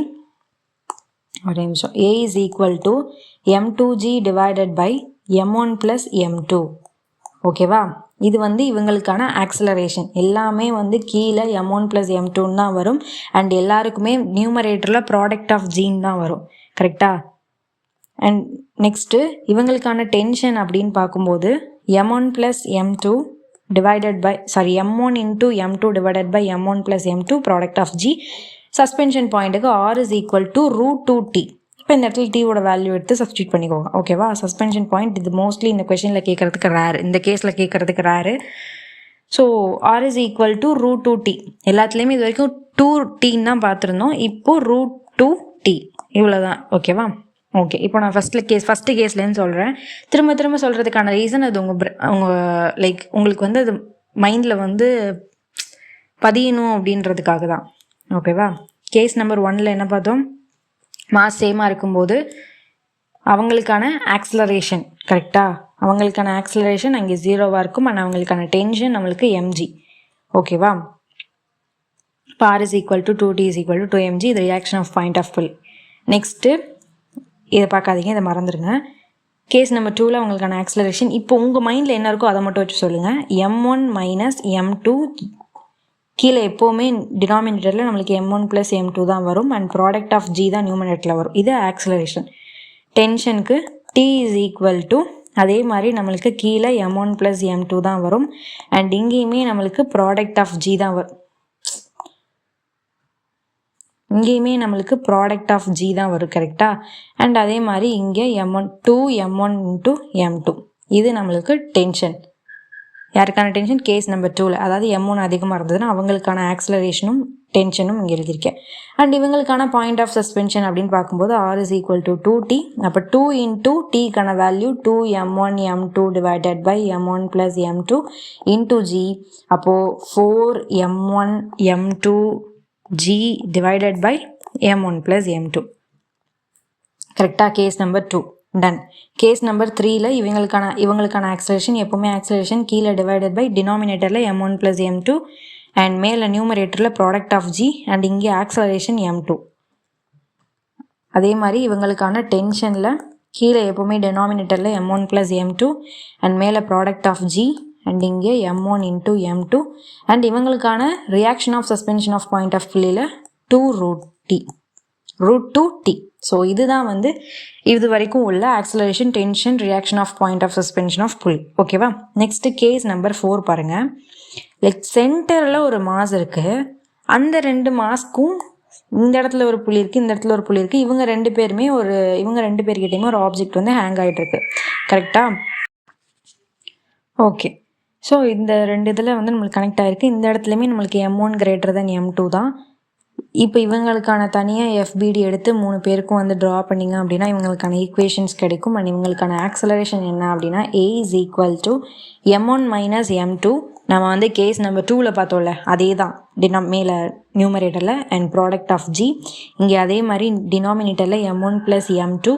A is equal to m2g divided by m1 plus m2. ஓகேவா? இது வந்து இவங்களுக்கான ஆக்ஸலரேஷன். எல்லாமே வந்து கீழே m1 plus m2 தான் வரும். அண்ட் எல்லாருக்குமே நியூமரேட்டரில் ப்ராடக்ட் ஆஃப் ஜீன் தான் வரும். கரெக்டாக? அண்ட் நெக்ஸ்ட்டு இவங்களுக்கான டென்ஷன் அப்படின்னு பார்க்கும்போது m1 plus m2 divided by m1 into m2 divided by m1 plus m2 product of g. Suspension பாயிண்ட்டுக்கு r is equal to √2t. இப்போ இந்த இடத்துல டீயோட வேல்யூ எடுத்து சப்ஸ்டியூட் பண்ணிக்கோங்க. ஓகேவா? சஸ்பென்ஷன் பாயிண்ட் இது மோஸ்ட்லி இந்த கொஷனில் கேட்குறதுக்கு ரேரு, இந்த கேஸில் கேட்குறதுக்கு rare. So r is equal to √2t. எல்லாத்துலேயுமே இது வரைக்கும் 2t தான் பார்த்துருந்தோம். இப்போது 2t இவ்வளோதான். ஓகேவா? ஓகே, இப்போ நான் ஃபஸ்ட்டு கேஸ்லேருந்து சொல்கிறேன். திரும்ப சொல்கிறதுக்கான ரீசன் அது உங்கள் லைக் உங்களுக்கு வந்து அது மைண்டில் வந்து பதியணும் அப்படின்றதுக்காக தான். ஓகேவா? கேஸ் நம்பர் 1ல் என்ன பார்த்தோம்? மாஸ் சேமாக இருக்கும்போது அவங்களுக்கான ஆக்ஸலரேஷன், கரெக்டாக? அவங்களுக்கான ஆக்ஸலரேஷன் அங்கே 0வாக இருக்கும். அண்ட் அவங்களுக்கான டென்ஷன் நம்மளுக்கு mg. ஓகேவா? r is equal to 2t is equal to 2mg. இது reaction of point of pulley. Next இதை பார்க்காதீங்க, இதை மறந்துடுங்க. கேஸ் நம்பர் 2ல் அவங்களுக்கான ஆக்ஸலரேஷன் இப்போ உங்கள் மைண்டில் என்ன இருக்கோ அதை மட்டும் வச்சு சொல்லுங்கள். m1 மைனஸ் m2, கீழே எப்போவுமே டினாமினேட்டரில் நம்மளுக்கு m1 + m2 தான் வரும். அண்ட் ப்ராடக்ட் ஆஃப் g தான் நியூமரேட்டரில் வரும். இது acceleration. டென்ஷனுக்கு t is equal to அதே மாதிரி நம்மளுக்கு கீழே m1 + m2 தான் வரும். அண்ட் இங்கேயுமே நம்மளுக்கு ப்ராடக்ட் ஆஃப் g தான் வரும். இங்கேயுமே நம்மளுக்கு ப்ராடக்ட் ஆஃப் g தான் வரும், கரெக்டாக? அண்ட் அதே மாதிரி இங்கே m1 × m2. இது நம்மளுக்கு டென்ஷன். யாருக்கான டென்ஷன்? கேஸ் நம்பர் 2ல். அதாவது m1 அதிகமாக இருந்ததுன்னா அவங்களுக்கான ஆக்ஸலரேஷனும் டென்ஷனும் இங்கே எழுதியிருக்கேன். அண்ட் இவங்களுக்கான பாயிண்ட் ஆஃப் சஸ்பென்ஷன் அப்படின்னு பார்க்கும்போது r is equal to 2t. அப்போ 2 × t-க்கான value 2m1 m2 divided by m1 + m2 into g. அப்போது 4m1 m2 g divided by m1 + m2. கரெக்டாக? Case number 2 done. Case number 3ல் இவங்களுக்கான ஆக்ஸலரேஷன் எப்போவுமே acceleration கீழே divided by டினாமினேட்டரில் m1 + m2 அண்ட் மேலே நியூமரேட்டரில் ப்ராடக்ட் ஆஃப் g அண்ட் இங்கே ஆக்ஸலரேஷன் m2. அதே மாதிரி இவங்களுக்கான டென்ஷனில் கீழே எப்போவுமே டினாமினேட்டரில் m1 + m2 அண்ட் மேலே ப்ராடக்ட் ஆஃப் g அண்ட் இங்கே m1 × m2 அண்ட் இவங்களுக்கான reaction of suspension of point of புள்ளியில் 2√2t. ஸோ இதுதான் வந்து இது வரைக்கும் உள்ள acceleration, tension, reaction of point of suspension of pull. ஓகேவா? நெக்ஸ்ட்டு கேஸ் நம்பர் 4 பாருங்கள். லைக் சென்டரில் ஒரு மாஸ் இருக்குது. அந்த 2 மாஸ்க்கும் இந்த இடத்துல ஒரு புள்ளி இருக்குது, இந்த இடத்துல ஒரு புள்ளி இருக்குது. இவங்க ரெண்டு பேர்கிட்டையுமே ஒரு ஆப்ஜெக்ட் வந்து ஹேங் ஆகிட்டு இருக்கு, கரெக்டாக? ஓகே, ஸோ இந்த 2 இதில் வந்து நம்மளுக்கு கனெக்ட் ஆகிருக்கு. இந்த இடத்துலையுமே நம்மளுக்கு m1 > m2 தான். இப்போ இவங்களுக்கான தனியாக FBD எடுத்து 3 பேருக்கும் வந்து ட்ரா பண்ணிங்க அப்படின்னா இவங்களுக்கான ஈக்குவேஷன்ஸ் கிடைக்கும். அண்ட் இவங்களுக்கான ஆக்ஸலரேஷன் என்ன அப்படின்னா a is equal to m1 - m2. நம்ம வந்து கேஸ் நம்பர் 2ல் பார்த்தோம்ல, அதே தான் மேலே நியூமரேட்டரில் அண்ட் ப்ராடக்ட் ஆஃப் g. இங்கே அதே மாதிரி டினாமினேட்டரில் m1 + m2.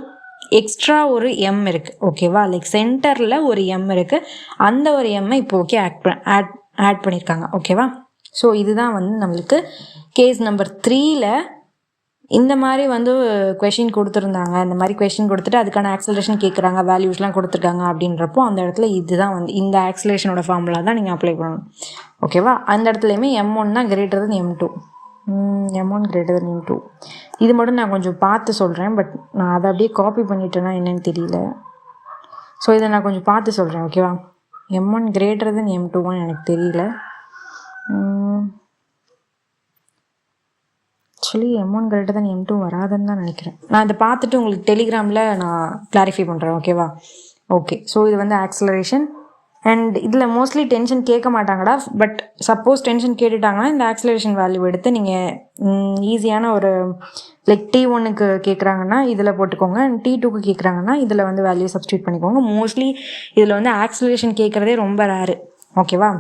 எக்ஸ்ட்ரா ஒரு m இருக்குது, ஓகேவா? லைக் சென்டரில் ஒரு m இருக்குது. அந்த ஒரு m இப்போ ஓகே ஆட் பண்ணியிருக்காங்க, ஓகேவா? ஸோ இதுதான் வந்து நம்மளுக்கு கேஸ் நம்பர் 3ல் இந்த மாதிரி வந்து கொஷின் கொடுத்துருந்தாங்க. இந்த மாதிரி கொஷின் கொடுத்துட்டு அதுக்கான ஆக்ஸலரேஷன் கேட்குறாங்க, வேல்யூஸ்லாம் கொடுத்துருக்காங்க அப்படின்றப்போ அந்த இடத்துல இதுதான் வந்து இந்த ஆக்ஸலரேஷனோட ஃபார்முலா தான் நீங்கள் அப்ளை பண்ணணும், ஓகேவா? அந்த இடத்துலையுமே m1 தான் > m2. m1 > m2. இது மட்டும் நான் கொஞ்சம் பார்த்து சொல்கிறேன். பட் நான் அதை அப்படியே காப்பி பண்ணிட்டேன்னா என்னன்னு தெரியல. ஸோ இதை நான் கொஞ்சம் பார்த்து சொல்கிறேன், ஓகேவா? m1 > m2 எனக்கு தெரியல. ஆக்சுவலி m1 > m2 வராதுன்னு தான் நினைக்கிறேன். நான் இதை பார்த்துட்டு உங்களுக்கு டெலிகிராமில் நான் கிளாரிஃபை பண்ணுறேன், ஓகேவா? ஓகே, ஸோ இது வந்து ஆக்ஸலரேஷன். அண்ட் இதில் மோஸ்ட்லி டென்ஷன் கேட்க மாட்டாங்கடா. பட் சப்போஸ் டென்ஷன் கேட்டுட்டாங்கன்னா இந்த ஆக்ஸலரேஷன் வேல்யூ எடுத்து நீங்கள் ஈஸியான ஒரு லைக் T1க்கு கேட்குறாங்கன்னா இதில் போட்டுக்கோங்க. அண்ட் T2க்கு கேட்குறாங்கன்னா இதில் வந்து வேல்யூ சப்ஸ்டியூட் பண்ணிக்கோங்க. மோஸ்ட்லி இதில் வந்து ஆக்ஸலரேஷன் கேட்குறதே ரொம்ப ரேரு, ஓகேவா?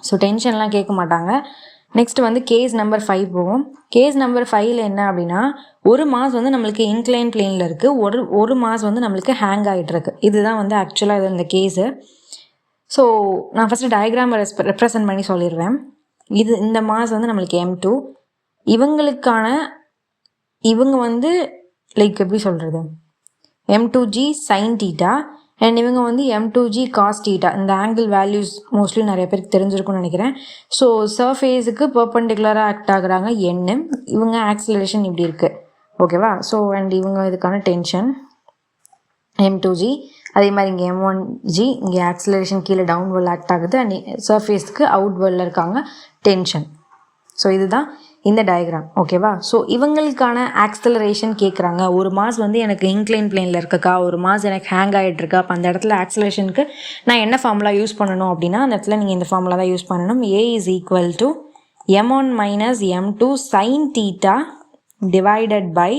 ஸோ டென்ஷன்லாம் கேட்க மாட்டாங்க. நெக்ஸ்ட் வந்து கேஸ் நம்பர் 5 போவோம். கேஸ் நம்பர் 5ல் என்ன அப்படின்னா ஒரு மாஸ் வந்து நம்மளுக்கு இன்க்ளைன் பிளேனில் இருக்குது, ஒரு மாஸ் வந்து நம்மளுக்கு ஹேங் ஆகிட்டுருக்கு. இதுதான் வந்து ஆக்சுவலாக இது இந்த கேஸு. ஸோ நான் ஃபஸ்ட்டு டயக்ராமை ரெப்ரசன்ட் பண்ணி சொல்லிடுவேன். இந்த மாஸ் வந்து நம்மளுக்கு m2. இவங்க வந்து லைக் எப்படி சொல்கிறது, m2g sin θ அண்ட் இவங்க வந்து m2g cos θ. இந்த ஆங்கிள் வேல்யூஸ் மோஸ்ட்லி நிறைய பேருக்கு தெரிஞ்சிருக்கும்னு நினைக்கிறேன். ஸோ சர்ஃபேஸுக்கு பர்பண்டிகுலராக ஆக்ட் ஆகுறாங்க n. இவங்க ஆக்ஸலரேஷன் இப்படி இருக்குது, ஓகேவா? ஸோ அண்ட் இவங்க இதுக்கான டென்ஷன் m2g. அதே மாதிரி இங்கே m1g. இங்கே ஆக்ஸலரேஷன் கீழே டவுன்வர்ட் ஆக்ட் ஆகுது அண்ட் சர்ஃபேஸ்க்கு அவுட்வர்டில் இருக்காங்க டென்ஷன். ஸோ இதுதான் இந்த டயக்ராம், ஓகேவா? ஸோ இவங்களுக்கான ஆக்ஸலரேஷன் கேட்குறாங்க. ஒரு மாஸ் வந்து எனக்கு இன்க்ளைன் பிளேனில் இருக்கக்கா, ஒரு மாஸ் எனக்கு ஹேங் ஆகிட்டுருக்கா. அப்போ அந்த இடத்துல ஆக்ஸலரேஷனுக்கு நான் என்ன ஃபார்முலா யூஸ் பண்ணணும் அப்படின்னா அந்த இடத்துல நீங்கள் இந்த ஃபார்முலா தான் யூஸ் பண்ணணும். a is equal to m1 - m2 sin θ divided by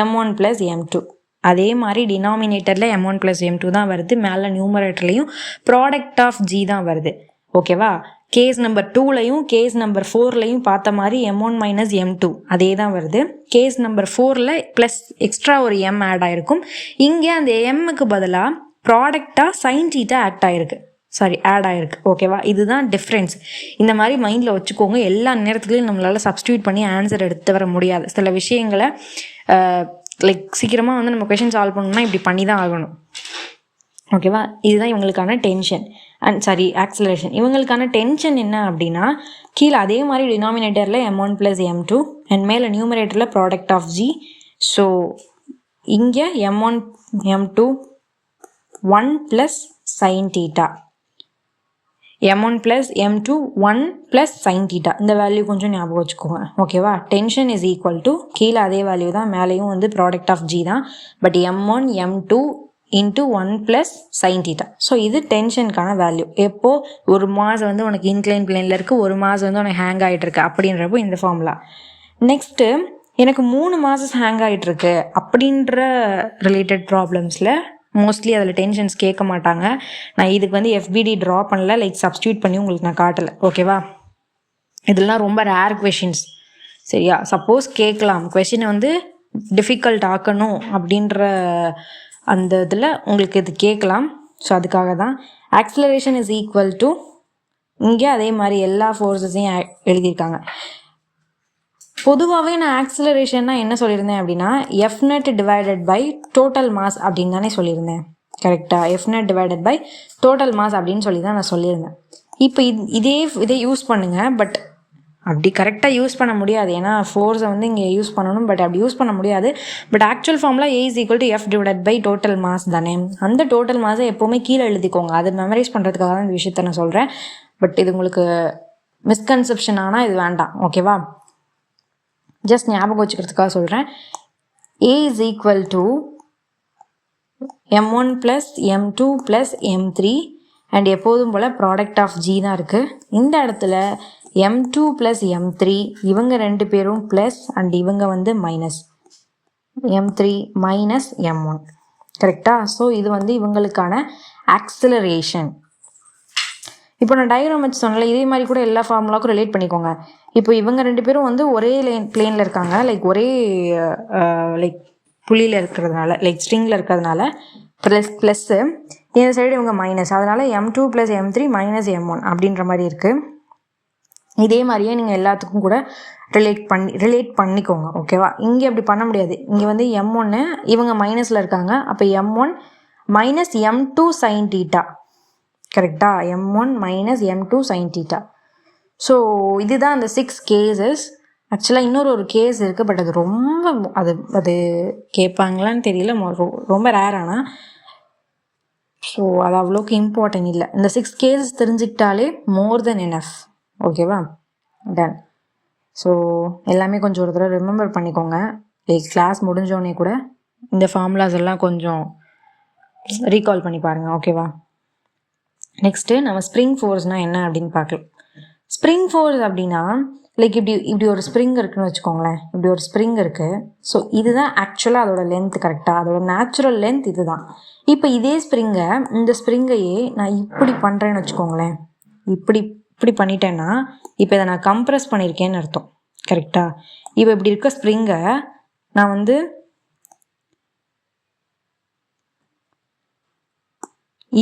m1 plus m2. அதே மாதிரி டினாமினேட்டரில் m1 ப்ளஸ் m2 தான் வருது, மேலே நியூமரேட்டர்லையும் ப்ராடக்ட் ஆஃப் g தான் வருது. ஓகேவா? கேஸ் நம்பர் 2லையும் கேஸ் நம்பர் 4லையும் பார்த்த மாதிரி m1 மைனஸ் m2 அதே தான் வருது. கேஸ் நம்பர் 4ல் ப்ளஸ் எக்ஸ்ட்ரா ஒரு m ஆட் ஆகிருக்கும். இங்கே அந்த எம்முக்கு பதிலாக ப்ராடக்டாக சைன் தீட்டா ஆட் ஆகிருக்கு. ஓகேவா? இதுதான் டிஃப்ரென்ஸ். இந்த மாதிரி மைண்டில் வச்சுக்கோங்க. எல்லா நேரத்துலையும் நம்மளால் சப்ஸ்டியூட் பண்ணி ஆன்சர் எடுத்து வர முடியாது. சில விஷயங்களை லைக் சீக்கிரமாக வந்து நம்ம கொஷின் சால்வ் பண்ணணும்னா இப்படி பண்ணி தான் ஆகணும். ஓகேவா? இதுதான் இவங்களுக்கான டென்ஷன் ஆக்சிலரேஷன். இவங்களுக்கான டென்ஷன் என்ன அப்படின்னா, கீழே அதே மாதிரி டினாமினேட்டரில் m1 ப்ளஸ் m2 அண்ட் மேலே நியூமரேட்டரில் ப்ராடக்ட் ஆஃப் g. ஸோ இங்கே m1 m2 1 plus sine theta, m1 plus m2 1 plus sine theta. இந்த வேல்யூ கொஞ்சம் ஞாபகம் வச்சுக்கோங்க. ஓகேவா? டென்ஷன் இஸ் ஈக்குவல் டு கீழே அதே வேல்யூ தான், மேலேயும் வந்து ப்ராடக்ட் ஆஃப் g தான். But m1 m2 into 1 plus sine theta. So இது டென்ஷனுக்கான வேல்யூ. எப்போது ஒரு மாதம் வந்து உனக்கு இன்க்ளைன் பிளேனில் இருக்குது, ஒரு மாதம் வந்து உனக்கு ஹேங் ஆகிட்டுருக்கு அப்படின்றப்போ இந்த ஃபார்முலா. நெக்ஸ்ட்டு எனக்கு 3 மாதம் ஹேங் ஆகிட்டுருக்கு அப்படின்ற ரிலேட்டட் ப்ராப்ளம்ஸில் மோஸ்ட்லி அதில் டென்ஷன்ஸ் கேட்க மாட்டாங்க. நான் இதுக்கு வந்து FBD ட்ரா பண்ணல, லைக் சப்ஸ்டியூட் பண்ணி உங்களுக்கு நான் காட்டலை. ஓகேவா? இதெல்லாம் ரொம்ப ரேர் கொஷின்ஸ். சரியா? சப்போஸ் கேட்கலாம், கொஷினை வந்து டிஃபிகல்ட் ஆக்கணும் அப்படின்ற அந்த இதில் உங்களுக்கு இது கேட்கலாம். ஸோ அதுக்காக தான் ஆக்சிலரேஷன் இஸ் ஈக்குவல் டு, இங்கே அதே மாதிரி எல்லா ஃபோர்ஸஸையும் எழுதியிருக்காங்க. பொதுவாகவே நான் ஆக்சிலரேஷன்னா என்ன சொல்லியிருந்தேன் அப்படின்னா, F net divided by total mass அப்படின்னு தானே சொல்லியிருந்தேன். கரெக்டாக? F net divided by total mass அப்படின்னு சொல்லி தான் நான் சொல்லியிருந்தேன். இப்போ இதே யூஸ் பண்ணுங்கள். பட் அப்படி கரெக்டாக யூஸ் பண்ண முடியாது, ஏன்னா ஃபோர்ஸை வந்து இங்கே யூஸ் பண்ணணும். பட் அப்படி யூஸ் பண்ண முடியாது. But actual formula A is equal to F divided by total mass தானே. அந்த டோட்டல் மாஸை எப்போவுமே கீழே எழுதிக்கோங்க. அதை மெமரைஸ் பண்ணுறதுக்காக தான் இந்த விஷயத்த நான் சொல்கிறேன். பட் இது உங்களுக்கு மிஸ்கன்செப்ஷன் ஆனால் இது வேண்டாம். ஓகேவா? ஜஸ்ட் ஞாபகம் வச்சுக்கிறதுக்காக சொல்கிறேன். A is equal to m1 plus m2 plus m3 and எப்போதும் போல் ப்ராடக்ட் ஆஃப் g தான் இருக்குது. இந்த இடத்துல m2 ப்ளஸ் m3 இவங்க 2 பேரும் ப்ளஸ் அண்ட் இவங்க வந்து மைனஸ், m3 மைனஸ் m1. கரெக்டாக? ஸோ இது வந்து இவங்களுக்கான ஆக்சிலரேஷன். இப்போ நான் டயக்ராம் வச்சு சொன்னல, இதே மாதிரி கூட எல்லா ஃபார்முலாவுக்கும் ரிலேட் பண்ணிக்கோங்க. இப்போ இவங்க 2 பேரும் வந்து ஒரே பிளேனில் இருக்காங்க, லைக் ஒரே லைக் புள்ளியில் இருக்கிறதுனால, லைக் ஸ்ட்ரிங்கில் இருக்கிறதுனால ப்ளஸ்ஸு, இந்த சைடு இவங்க மைனஸ், அதனால் m2 plus m3 minus m1 அப்படின்ற மாதிரி இருக்குது. இதே மாதிரியே நீங்கள் எல்லாத்துக்கும் கூட ரிலேட் பண்ணிக்கோங்க. ஓகேவா? இங்கே அப்படி பண்ண முடியாது. இங்கே வந்து m1 இவங்க மைனஸில் இருக்காங்க, அப்போ m1 minus m2 sine theta. கரெக்டாக? m1 minus m2 sine theta. So இதுதான் அந்த 6 கேசஸ். ஆக்சுவலாக இன்னொரு கேஸ் இருக்குது, பட் அது ரொம்ப அது கேட்பாங்களான்னு தெரியல, ரொம்ப ரேர். ஆனால் ஸோ அது அவ்வளோக்கு இம்பார்ட்டன்ட் இல்லை. இந்த 6 கேசஸ் தெரிஞ்சுக்கிட்டாலே மோர் தென் எனஃப். ஓகேவா? டன். ஸோ எல்லாமே கொஞ்சம் ஒரு தடவை ரிமெம்பர் பண்ணிக்கோங்க. லைக் கிளாஸ் முடிஞ்சோடனே கூட இந்த ஃபார்முலாஸ் எல்லாம் கொஞ்சம் ரீகால் பண்ணி பாருங்கள். ஓகேவா? நெக்ஸ்ட்டு நம்ம ஸ்ப்ரிங் ஃபோர்ஸ்னால் என்ன அப்படின்னு பார்க்கலாம். ஸ்ப்ரிங் ஃபோர்ஸ் அப்படின்னா லைக் இப்படி ஒரு ஸ்ப்ரிங் இருக்குதுன்னு வச்சுக்கோங்களேன். இப்படி ஒரு ஸ்ப்ரிங் இருக்குது. ஸோ இதுதான் ஆக்சுவலாக அதோட லென்த். கரெக்டாக? அதோட நேச்சுரல் லென்த் இது தான். இப்போ இதே இந்த ஸ்ப்ரிங்கையே நான் இப்படி பண்ணுறேன்னு வச்சுக்கோங்களேன். இப்படி பண்ணிட்டேன்னா இப்போ இதை நான் கம்ப்ரெஸ் பண்ணியிருக்கேன்னு அர்த்தம். கரெக்டாக? இப்போ இப்படி இருக்க ஸ்ப்ரிங்கை நான் வந்து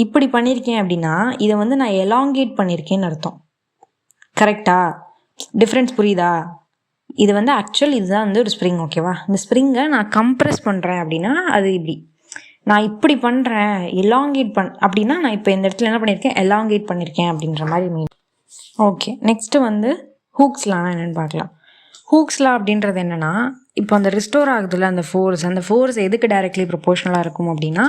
இப்படி பண்ணியிருக்கேன் அப்படின்னா இதை வந்து நான் எலாங்கேட் பண்ணியிருக்கேன்னு அர்த்தம். கரெக்டா? டிஃப்ரென்ஸ் புரியுதா? இது வந்து இதுதான் வந்து ஒரு ஸ்ப்ரிங். ஓகேவா? இந்த ஸ்ப்ரிங்கை நான் கம்ப்ரெஸ் பண்ணுறேன் அப்படின்னா அது இப்படி. நான் இப்படி பண்ணுறேன் எலாங்கேட் அப்படின்னா நான் இப்போ இந்த இடத்துல என்ன பண்ணியிருக்கேன், எலாங்கேட் பண்ணியிருக்கேன் அப்படின்ற மாதிரி மீன். ஓகே, நெக்ஸ்ட்டு வந்து ஹூக்ஸ்லாம் என்னென்னு பார்க்கலாம். ஹூக்ஸ்லாம் அப்படின்றது என்னென்னா, இப்போ அந்த ரிஸ்டோர் ஆகுதுல்ல அந்த ஃபோர்ஸ் எதுக்கு டைரெக்ட்லி ப்ரொபோஷனலாக இருக்கும் அப்படின்னா,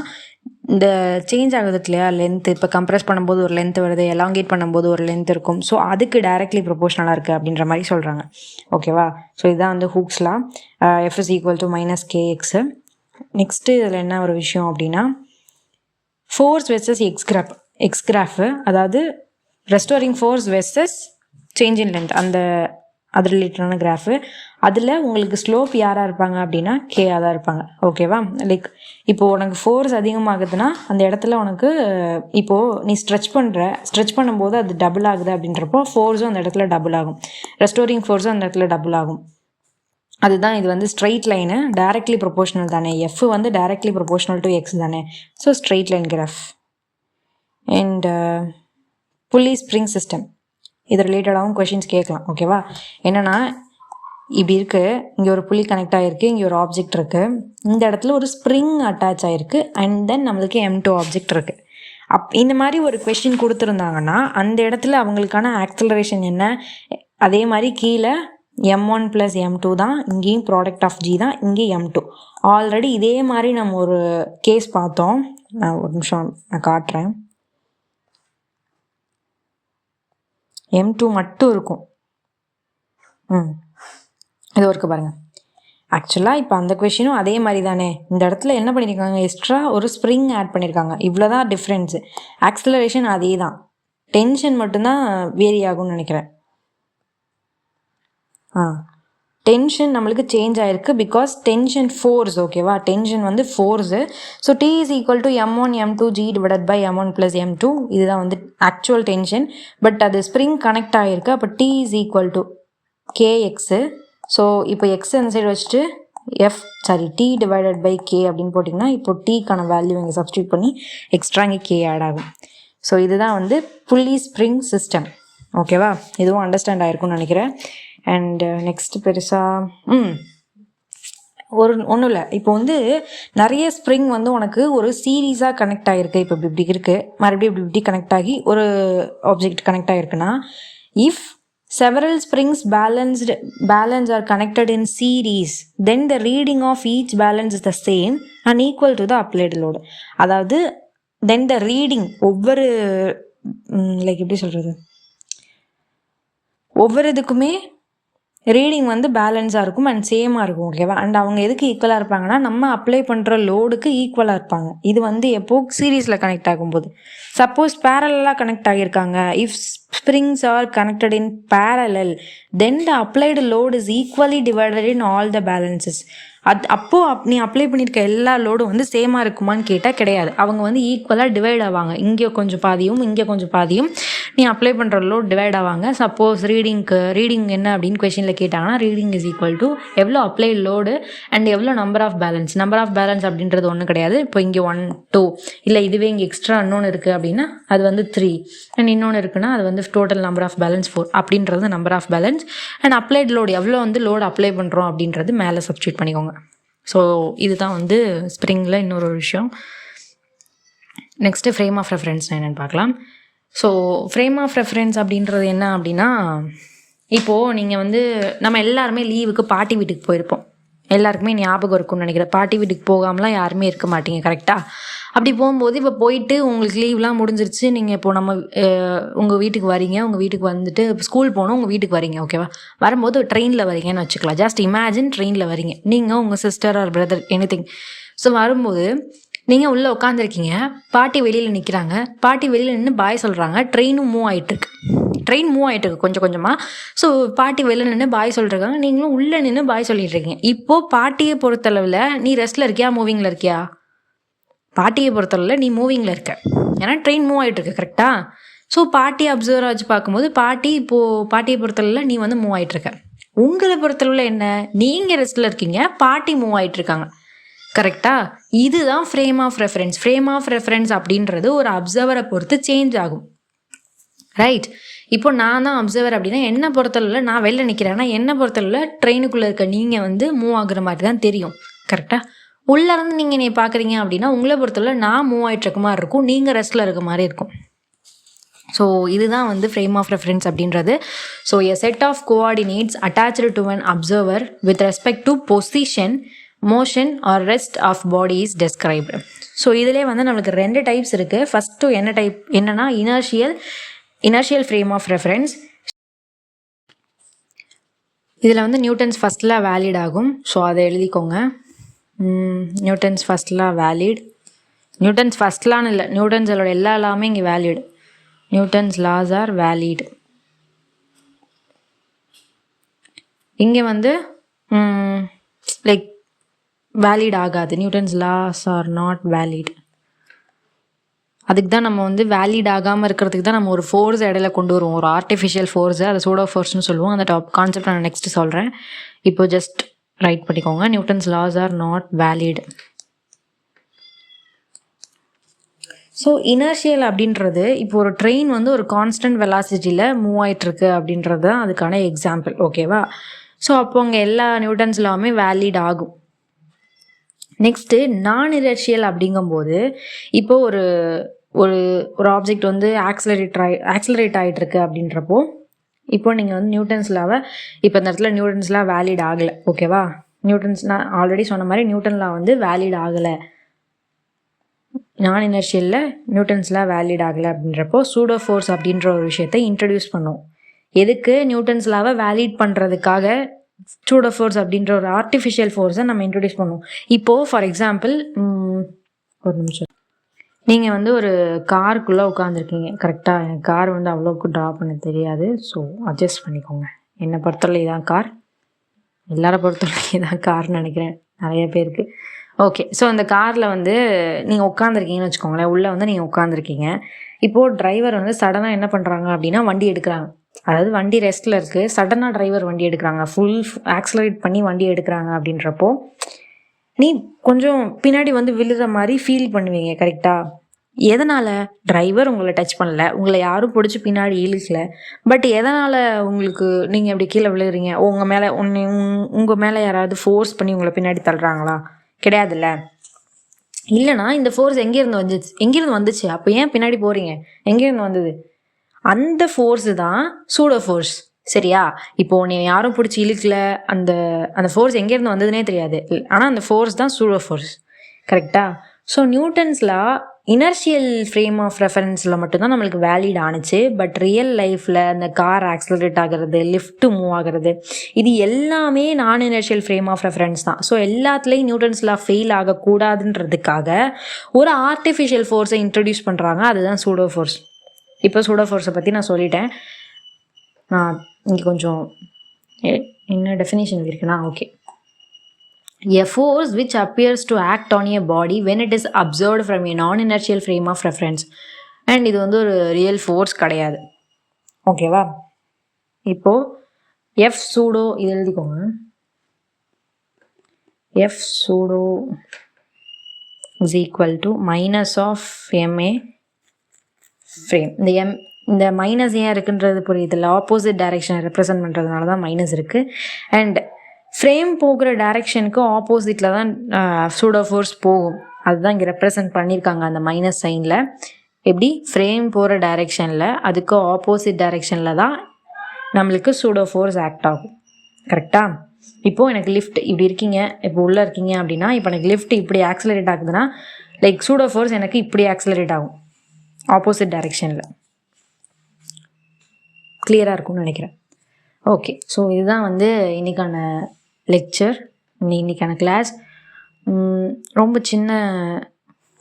இந்த சேஞ்ச் ஆகுது இல்லையா லென்த்து. இப்போ கம்ப்ரெஸ் பண்ணும்போது ஒரு லென்த் வருது, எலாங்கேட் பண்ணும்போது ஒரு லென்த் இருக்கும். ஸோ அதுக்கு டைரெக்ட்லி ப்ரொபோஷனலாக இருக்குது அப்படின்ற மாதிரி சொல்கிறாங்க. ஓகேவா? ஸோ இதுதான் வந்து ஹூக்ஸ்லாம். F is equal to minus kx. Next இதில் என்ன ஒரு விஷயம் அப்படின்னா, ஃபோர்ஸ் வெர்சஸ் எக்ஸ்கிராஃபு, அதாவது restoring force versus change in length. அது ரிலேட்டடான கிராஃபு. அதில் உங்களுக்கு ஸ்லோப் யாராக இருப்பாங்க அப்படின்னா கேயாக தான் இருப்பாங்க. ஓகேவா? லைக் இப்போது உனக்கு ஃபோர்ஸ் அதிகமாகுதுன்னா அந்த இடத்துல உனக்கு இப்போது நீ ஸ்ட்ரெச் பண்ணும்போது அது டபுள் ஆகுது அப்படின்றப்போ ஃபோர்ஸும் அந்த இடத்துல டபுள் ஆகும், ரெஸ்டோரிங் ஃபோர்ஸும் அந்த இடத்துல டபுள் ஆகும். அதுதான் இது வந்து ஸ்ட்ரெயிட் லைனு, டைரக்ட்லி ப்ரொபோஷனல் தானே, எஃப் வந்து டைரக்ட்லி ப்ரொபோஷனல் டு எக்ஸ் தானே. So straight line graph. And pulley spring system, இது ரிலேட்டடாகவும் கொஷின்ஸ் கேட்கலாம். ஓகேவா? என்னென்னா இப்படி இருக்குது, இங்கே ஒரு புள்ளி கனெக்ட் ஆகிருக்கு, இங்கே ஒரு ஆப்ஜெக்ட் இருக்குது, இந்த இடத்துல ஒரு ஸ்ப்ரிங் அட்டாச் ஆகிருக்கு, அண்ட் தென் நம்மளுக்கு M2 ஆப்ஜெக்ட் இருக்குது. இந்த மாதிரி ஒரு கொஷின் கொடுத்துருந்தாங்கன்னா அந்த இடத்துல அவங்களுக்கான ஆக்சலரேஷன் என்ன, அதே மாதிரி கீழே M1 + M2 தான், இங்கேயும் ப்ராடக்ட் ஆஃப் G தான், இங்கேயும் M2. ஆல்ரெடி இதே மாதிரி நம்ம ஒரு கேஸ் பார்த்தோம். நான் ஒரு நிமிஷம் நான் காட்டுறேன். M2 மட்டும் இருக்கும். இது ஒர்க்கு பாருங்கள். ஆக்சுவலாக இப்போ அந்த கொஷினும் அதே மாதிரி தானே. இந்த இடத்துல என்ன பண்ணியிருக்காங்க, எக்ஸ்ட்ரா ஒரு ஸ்ப்ரிங் ஆட் பண்ணியிருக்காங்க, இவ்வளோ தான் டிஃப்ரென்ஸு. ஆக்சலரேஷன் அதே தான், டென்ஷன் மட்டும்தான் வேரி ஆகும்னு நினைக்கிறேன். டென்ஷன் நம்மளுக்கு சேஞ்ச் ஆகிருக்கு பிகாஸ் டென்ஷன் ஃபோர்ஸ். ஓகேவா? டென்ஷன் வந்து force. So T = M1 M2 G / M1 + M2, இதுதான் வந்து ஆக்சுவல் டென்ஷன். பட் அது ஸ்ப்ரிங் கனெக்ட் ஆகிருக்கு. அப்போ T = KX. ஸோ இப்போ எக்ஸ் அந்த சைடு வச்சுட்டு T / K அப்படின்னு போட்டிங்கன்னா இப்போ Tக்கான வேல்யூ இங்கே சப்ஸ்டியூட் பண்ணி எக்ஸ்ட்ரா இங்கே K ஆட் ஆகும். ஸோ இதுதான் வந்து புல்லி ஸ்ப்ரிங் சிஸ்டம். ஓகேவா? இதுவும் அண்டர்ஸ்டாண்ட் ஆகிருக்கும்னு நினைக்கிறேன். அண்ட் நெக்ஸ்ட் பெருசாக ஒன்றும் இல்லை. இப்போ வந்து நிறைய ஸ்ப்ரிங் வந்து உனக்கு ஒரு சீரீஸாக கனெக்ட் ஆகிருக்கு. இப்போ இப்படி இருக்குது, மறுபடியும் இப்படி கனெக்ட் ஆகி ஒரு ஆப்ஜெக்ட் கனெக்ட் ஆகிருக்குன்னா, if several springs balance are connected in series, then the reading of each balance is the same and equal to the applied load. அதாவது then the reading ஒவ்வொரு லைக் எப்படி சொல்கிறது, ஒவ்வொரு இதுக்குமே ரீடிங் வந்து பேலன்ஸாக இருக்கும் அண்ட் சேமாக இருக்கும். ஓகேவா? அண்ட் அவங்க எதுக்கு ஈக்குவலாக இருப்பாங்கன்னா நம்ம அப்ளை பண்ணுற லோடுக்கு ஈக்குவலாக இருப்பாங்க. இது வந்து எப்போ சீரீஸில் கனெக்ட் ஆகும்போது. சப்போஸ் பேரலாக கனெக்ட் ஆகியிருக்காங்க, if springs are connected in parallel, then the applied load is equally divided in all the balances. அப்போது நீ அப்ளை பண்ணியிருக்க எல்லா லோடும் வந்து சேமாக இருக்குமான்னு கேட்டால் கிடையாது. அவங்க வந்து ஈக்குவலாக டிவைட் ஆவாங்க. இங்கே கொஞ்சம் பாதியும் இங்கே கொஞ்சம் பாதியும் நீ அப்ளை பண்ணுற லோட் டிவைட் ஆவாங்க. சப்போஸ் ரீடிங் என்ன அப்படின்னு கொஷினில் கேட்டாங்கன்னா, ரீடிங் இஸ் ஈக்குவல் டு எவ்வளோ அப்ளை லோடு அண்ட் எவ்வளோ நம்பர் ஆஃப் பேலன்ஸ் அப்படின்றது ஒன்றும் கிடையாது. இப்போ இங்கே 1 2 இல்லை, இதுவே இங்கே எக்ஸ்ட்ரா இன்னொன்று இருக்குது அப்படின்னா அது வந்து 3 அண்ட் இன்னொன்று இருக்குன்னா அது வந்து டோட்டல் நம்பர் ஆஃப் பேலன்ஸ் 4 அப்படின்றது number of balance. And applied load எவ்வளோ வந்து லோடு அப்ளை பண்ணுறோம் அப்படின்றது மேலே சப்ஸ்டியூட் பண்ணிக்கோங்க. ஸோ இதுதான் வந்து ஸ்ப்ரிங்கில் இன்னொரு விஷயம். நெக்ஸ்ட்டு ஃப்ரேம் ஆஃப் ரெஃபரன்ஸ் என்னென்னு பார்க்கலாம். ஸோ ஃப்ரேம் ஆஃப் ரெஃபரன்ஸ் அப்படின்றது என்ன அப்படின்னா, இப்போது நீங்கள் வந்து நம்ம எல்லாருமே லீவுக்கு பாட்டி வீட்டுக்கு போயிருப்போம். எல்லாருக்குமே ஞாபகம் இருக்கும்னு நினைக்கிறேன். பாட்டி வீட்டுக்கு போகாமலாம் யாருமே இருக்க மாட்டீங்க, கரெக்டாக? அப்படி போகும்போது இப்போ போயிட்டு உங்களுக்கு லீவ்லாம் முடிஞ்சிருச்சு, நீங்கள் இப்போ நம்ம உங்கள் வீட்டுக்கு வரீங்க, உங்கள் வீட்டுக்கு வந்துட்டு ஸ்கூல் போகணும், உங்கள் வீட்டுக்கு வரீங்க. ஓகேவா? வரும்போது ட்ரெயினில் வரீங்கன்னு வச்சுக்கலாம். ஜஸ்ட் இமேஜின் ட்ரெயினில் வரீங்க, நீங்கள் உங்கள் sister or brother anything. So வரும்போது நீங்கள் உள்ளே உட்காந்துருக்கீங்க, பாட்டி வெளியில் நிற்கிறாங்க, பாட்டி வெளியில் நின்று பாய் சொல்கிறாங்க, ட்ரெயின் மூவ் ஆகிட்டுருக்கு கொஞ்சம் கொஞ்சமாக. ஸோ பாட்டி வெளியில் நின்று பாய் சொல்லிருக்காங்க, நீங்களும் உள்ளே நின்று பாய் சொல்லிட்டு இருக்கீங்க. இப்போது பாட்டியை பொறுத்தளவில் நீ ரெஸ்ட்டில் இருக்கியா, மூவிங்கில் இருக்கியா? பாட்டியை பொறுத்தளவில் நீ மூவிங்கில் இருக்க, ஏன்னா ட்ரெயின் மூவ் ஆகிட்டுருக்கு, கரெக்டாக? ஸோ பாட்டியை அப்சர்வ் ஆச்சு பார்க்கும்போது பாட்டியை பொறுத்தளவில் நீ வந்து மூவ் ஆகிட்டுருக்க. உங்களை பொறுத்தளவில் என்ன, நீங்கள் ரெஸ்ட்டில் இருக்கீங்க, பாட்டி மூவ் ஆகிட்டுருக்காங்க, கரெக்டாக? இதுதான் frame of reference. Frame of reference அப்படின்றது ஒரு அப்சர்வரை பொறுத்து சேஞ்ச் ஆகும், ரைட்? இப்போ நான் தான் அப்சர்வர் அப்படின்னா என்னை பொறுத்தளவில் நான் வெளில நிற்கிறேன்னா என்னை பொறுத்தளவில் ட்ரெயினுக்குள்ளே இருக்க நீங்கள் வந்து மூவ் ஆகுற மாதிரி தான் தெரியும், கரெக்டாக? உள்ளேருந்து நீங்கள் என்னை பார்க்குறீங்க அப்படின்னா உங்களை பொறுத்தளவில் நான் மூவ் ஆகிட்டு இருக்க மாதிரி இருக்கும், நீங்கள் ரெஸ்ட்டில் இருக்க மாதிரி இருக்கும். ஸோ இதுதான் வந்து ஃப்ரேம் ஆஃப் ரெஃபரன்ஸ் அப்படின்றது. So a set of coordinates attached to an observer with respect to position, motion or rest of body is described. So இதிலே வந்து நம்மளுக்கு 2 டைப்ஸ் இருக்குது. ஃபஸ்ட்டு என்னன்னா இனர்ஷியல் ஃப்ரேம் ஆஃப் ரெஃபரன்ஸ். இதில் வந்து நியூட்டன்ஸ் ஃபர்ஸ்ட் லா வேலிட் ஆகும். So அதை எழுதிக்கோங்க. Newton's first law valid. Newton's first லான்னு இல்லை, நியூட்டன்ஸ் அதோட எல்லா லாமே இங்கே valid. Newton's laws are valid. இங்கே வந்து லைக் வேலிட் ஆகாது. Newton's laws are not valid. அதுக்கு தான் நம்ம வந்து வேலிட் ஆகாமல் இருக்கிறதுக்கு தான் நம்ம ஒரு ஃபோர்ஸ் இடையில கொண்டு வருவோம், ஒரு ஆர்டிஃபிஷியல் ஃபோர்ஸு, அதை சூடோ ஃபோர்ஸ்னு சொல்லுவோம். அந்த கான்செப்ட் நான் நெக்ஸ்ட் சொல்கிறேன். இப்போ ஜஸ்ட் ரைட் பண்ணிக்கோங்க. Newton's laws are not valid. So inertial அப்படின்றது இப்போ ஒரு ட்ரெயின் வந்து ஒரு கான்ஸ்டன்ட் வெலாசிட்டியில் மூவ் ஆகிட்டுருக்கு அப்படின்றது தான் அதுக்கான எக்ஸாம்பிள். ஓகேவா? ஸோ அப்போ அங்கே எல்லா நியூட்டன்ஸ் லாவுமே வேலிட் ஆகும். நெக்ஸ்ட்டு நான் இனர்ஷியல் அப்படிங்கும்போது இப்போ ஒரு ஒரு ஒரு ஆப்ஜெக்ட் வந்து ஆக்சிலரேட் ஆகிட்டுருக்கு அப்படின்றப்போ இப்போ நீங்கள் வந்து நியூட்டன்ஸ் லாவை இப்போ இந்த இடத்துல நியூட்டன்ஸ் லா வேலிட் ஆகலை. ஓகேவா? நியூட்டன்ஸ் நான் ஆல்ரெடி சொன்ன மாதிரி நியூட்டன் லா வந்து வேலிட் ஆகலை. நான் இனர்ஷியலில் நியூட்டன்ஸ் லா வேலிட் ஆகலை அப்படின்றப்போ சூடோ ஃபோர்ஸ் அப்படின்ற ஒரு விஷயத்தை இன்ட்ரடியூஸ் பண்ணோம். எதுக்கு? நியூட்டன்ஸ் லாவை வேலிட் பண்ணுறதுக்காக சூடோ ஃபோர்ஸ் அப்படின்ற ஒரு ஆர்டிஃபிஷியல் ஃபோர்ஸை நம்ம இன்ட்ரடியூஸ் பண்ணுவோம். இப்போது ஃபார் எக்ஸாம்பிள் ஒரு நிமிஷம், நீங்கள் வந்து ஒரு காருக்குள்ளே உட்காந்துருக்கீங்க. கரெக்டாக? எனக்கு கார் வந்து அவ்வளோக்கு ட்ரா பண்ண தெரியாது, ஸோ அட்ஜஸ்ட் பண்ணிக்கோங்க. என்னை பொறுத்தவரை இதான் கார், எல்லாரை பொறுத்தவரை இதான் கார்னு நினைக்கிறேன் நிறைய பேருக்கு. ஓகே, ஸோ அந்த காரில் வந்து நீங்கள் உட்காந்துருக்கீங்கன்னு வச்சுக்கோங்களேன். உள்ளே வந்து நீங்கள் உட்காந்துருக்கீங்க. இப்போது டிரைவர் வந்து சடனாக என்ன பண்ணுறாங்க அப்படின்னா வண்டி எடுக்கிறாங்க. அதாவது வண்டி ரெஸ்ட்டில் இருக்குது, சடனாக டிரைவர் வண்டி எடுக்கிறாங்க, ஃபுல் ஆக்சிலரேட் பண்ணி வண்டி எடுக்கிறாங்க. அப்படின்றப்போ நீ கொஞ்சம் பின்னாடி வந்து விழுற மாதிரி ஃபீல் பண்ணுவீங்க. கரெக்டாக? எதனால்? டிரைவர் உங்களை டச் பண்ணல, உங்களை யாரும் பிடிச்சி பின்னாடி இழுக்கல. பட் எதனால் உங்களுக்கு நீங்கள் அப்படி கீழே விழுகிறீங்க? உங்கள் மேலே யாராவது ஃபோர்ஸ் பண்ணி உங்களை பின்னாடி தள்ளுறாங்களா? கிடையாதுல்ல. இல்லைனா இந்த ஃபோர்ஸ் எங்கேருந்து வந்துச்சு? அப்போ ஏன் பின்னாடி போகிறீங்க? எங்கேருந்து வந்தது? அந்த ஃபோர்ஸு தான் சூடோ ஃபோர்ஸ். சரியா? இப்போது நீ யாரும் பிடிச்சி இழுக்கல, அந்த அந்த ஃபோர்ஸ் எங்கேருந்து வந்ததுனே தெரியாது, ஆனால் அந்த ஃபோர்ஸ் தான் சூடோ ஃபோர்ஸ். கரெக்டாக? So Newton's law inertial frame of ரெஃபரன்ஸில் மட்டும்தான் நம்மளுக்கு வேலிட் ஆணுச்சு. பட் ரியல் லைஃப்பில் அந்த கார் ஆக்சிலரேட் ஆகிறது, லிஃப்ட்டு மூவ் ஆகிறது, இது எல்லாமே non inertial frame of reference தான். ஸோ எல்லாத்துலேயும் நியூட்டன்ஸ் லா ஃபெயில் ஆகக்கூடாதுன்றதுக்காக ஒரு ஆர்டிஃபிஷியல் ஃபோர்ஸை இன்ட்ரடியூஸ் பண்ணுறாங்க. அதுதான் சூடோ ஃபோர்ஸ். இப்போ சூடோ ஃபோர்ஸை பற்றி நான் சொல்லிட்டேன். நான் இங்கே கொஞ்சம் என்ன டெஃபினேஷன் இருக்குன்னா, okay, a force which appears to act on a body when it is observed from a non-inertial frame of reference. And இது வந்து ஒரு ரியல் ஃபோர்ஸ் கிடையாது. ஓகேவா? இப்போது எஃப் சூடோ இது எழுதிக்கோங்க. F pseudo is equal to minus of MA frame. இந்த minus ஏன் இருக்குன்றது புரியுதில்ல. ஆப்போசிட் டைரெக்ஷனை ரெப்ரசன்ட் பண்ணுறதுனால தான் மைனஸ் இருக்குது. அண்ட் ஃப்ரேம் போகிற டைரெக்ஷனுக்கு ஆப்போசிட்டில் தான் சூடோ ஃபோர்ஸ் போகும். அதுதான் இங்கே ரெப்ரசன்ட் பண்ணியிருக்காங்க அந்த மைனஸ் சைனில். எப்படி? ஃப்ரேம் போகிற டைரெக்ஷனில் அதுக்கு ஆப்போசிட் டைரெக்ஷனில் தான் நம்மளுக்கு சூடோ ஃபோர்ஸ் ஆக்ட் ஆகும். கரெக்டாக? இப்போது எனக்கு லிஃப்ட் இப்படி இருக்கீங்க, இப்போ உள்ளே இருக்கீங்க அப்படின்னா, இப்போ எனக்கு லிஃப்ட் இப்படி ஆக்சிலரேட் ஆகுதுன்னா லைக் சூடோ ஃபோர்ஸ் எனக்கு இப்படி ஆக்சிலரேட் ஆகும் ஆப்போசிட் டைரெக்ஷனில். கிளியராக இருக்கும்னு நினைக்கிறேன். ஓகே, ஸோ இதுதான் வந்து இன்றைக்கான லெக்சர், இன்றைக்கான கிளாஸ். ரொம்ப சின்ன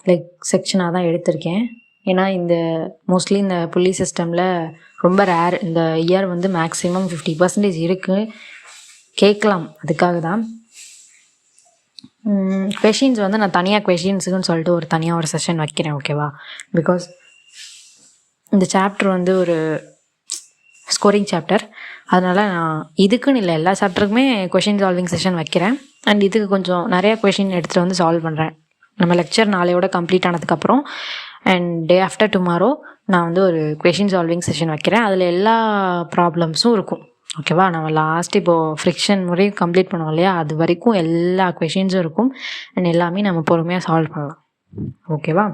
லைக் செக்ஷனாக தான் எடுத்திருக்கேன். ஏன்னா மோஸ்ட்லி இந்த புள்ளி சிஸ்டமில் ரொம்ப ரேர். இந்த இயர் வந்து மேக்ஸிமம் 50% இருக்குது, கேட்கலாம். அதுக்காக தான் கொஷின்ஸ் வந்து நான் தனியாக கொஷின்ஸுக்குன்னு சொல்லிட்டு தனியாக ஒரு செஷன் வைக்கிறேன். ஓகேவா? பிகாஸ் இந்த சாப்டர் வந்து ஒரு ஸ்கோரிங் சாப்டர். அதனால் நான் இதுக்குன்னு இல்லை, எல்லா சாப்டருக்குமே கொஷின் சால்விங் செஷன் வைக்கிறேன். அண்ட் இதுக்கு கொஞ்சம் நிறையா கொஷின் எடுத்துகிட்டு வந்து சால்வ் பண்ணுறேன். நம்ம லெக்சர் நாளையோட கம்ப்ளீட் ஆனதுக்கப்புறம் அண்ட் டே ஆஃப்டர் டுமாரோ நான் வந்து ஒரு கொஷின் சால்விங் செஷன் வைக்கிறேன். அதில் எல்லா ப்ராப்ளம்ஸும் இருக்கும். ஓகேவா? நம்ம லாஸ்ட் இப்போது ஃப்ரிக்ஷன் முறையும் கம்ப்ளீட் பண்ணுவோம் இல்லையா, அது வரைக்கும் எல்லா கொஷின்ஸும் இருக்கும். அண்ட் எல்லாமே நம்ம பொறுமையாக சால்வ் பண்ணலாம். ஓகேவா?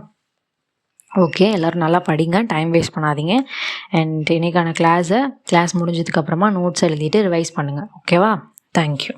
ஓகே, எல்லோரும் நல்லா படிங்க, டைம் வேஸ்ட் பண்ணாதீங்க. அண்ட் இன்றைக்கான கிளாஸ் முடிஞ்சதுக்கப்புறமா நோட்ஸ் எழுதிட்டு ரிவைஸ் பண்ணுங்கள். ஓகேவா? தேங்க்யூ.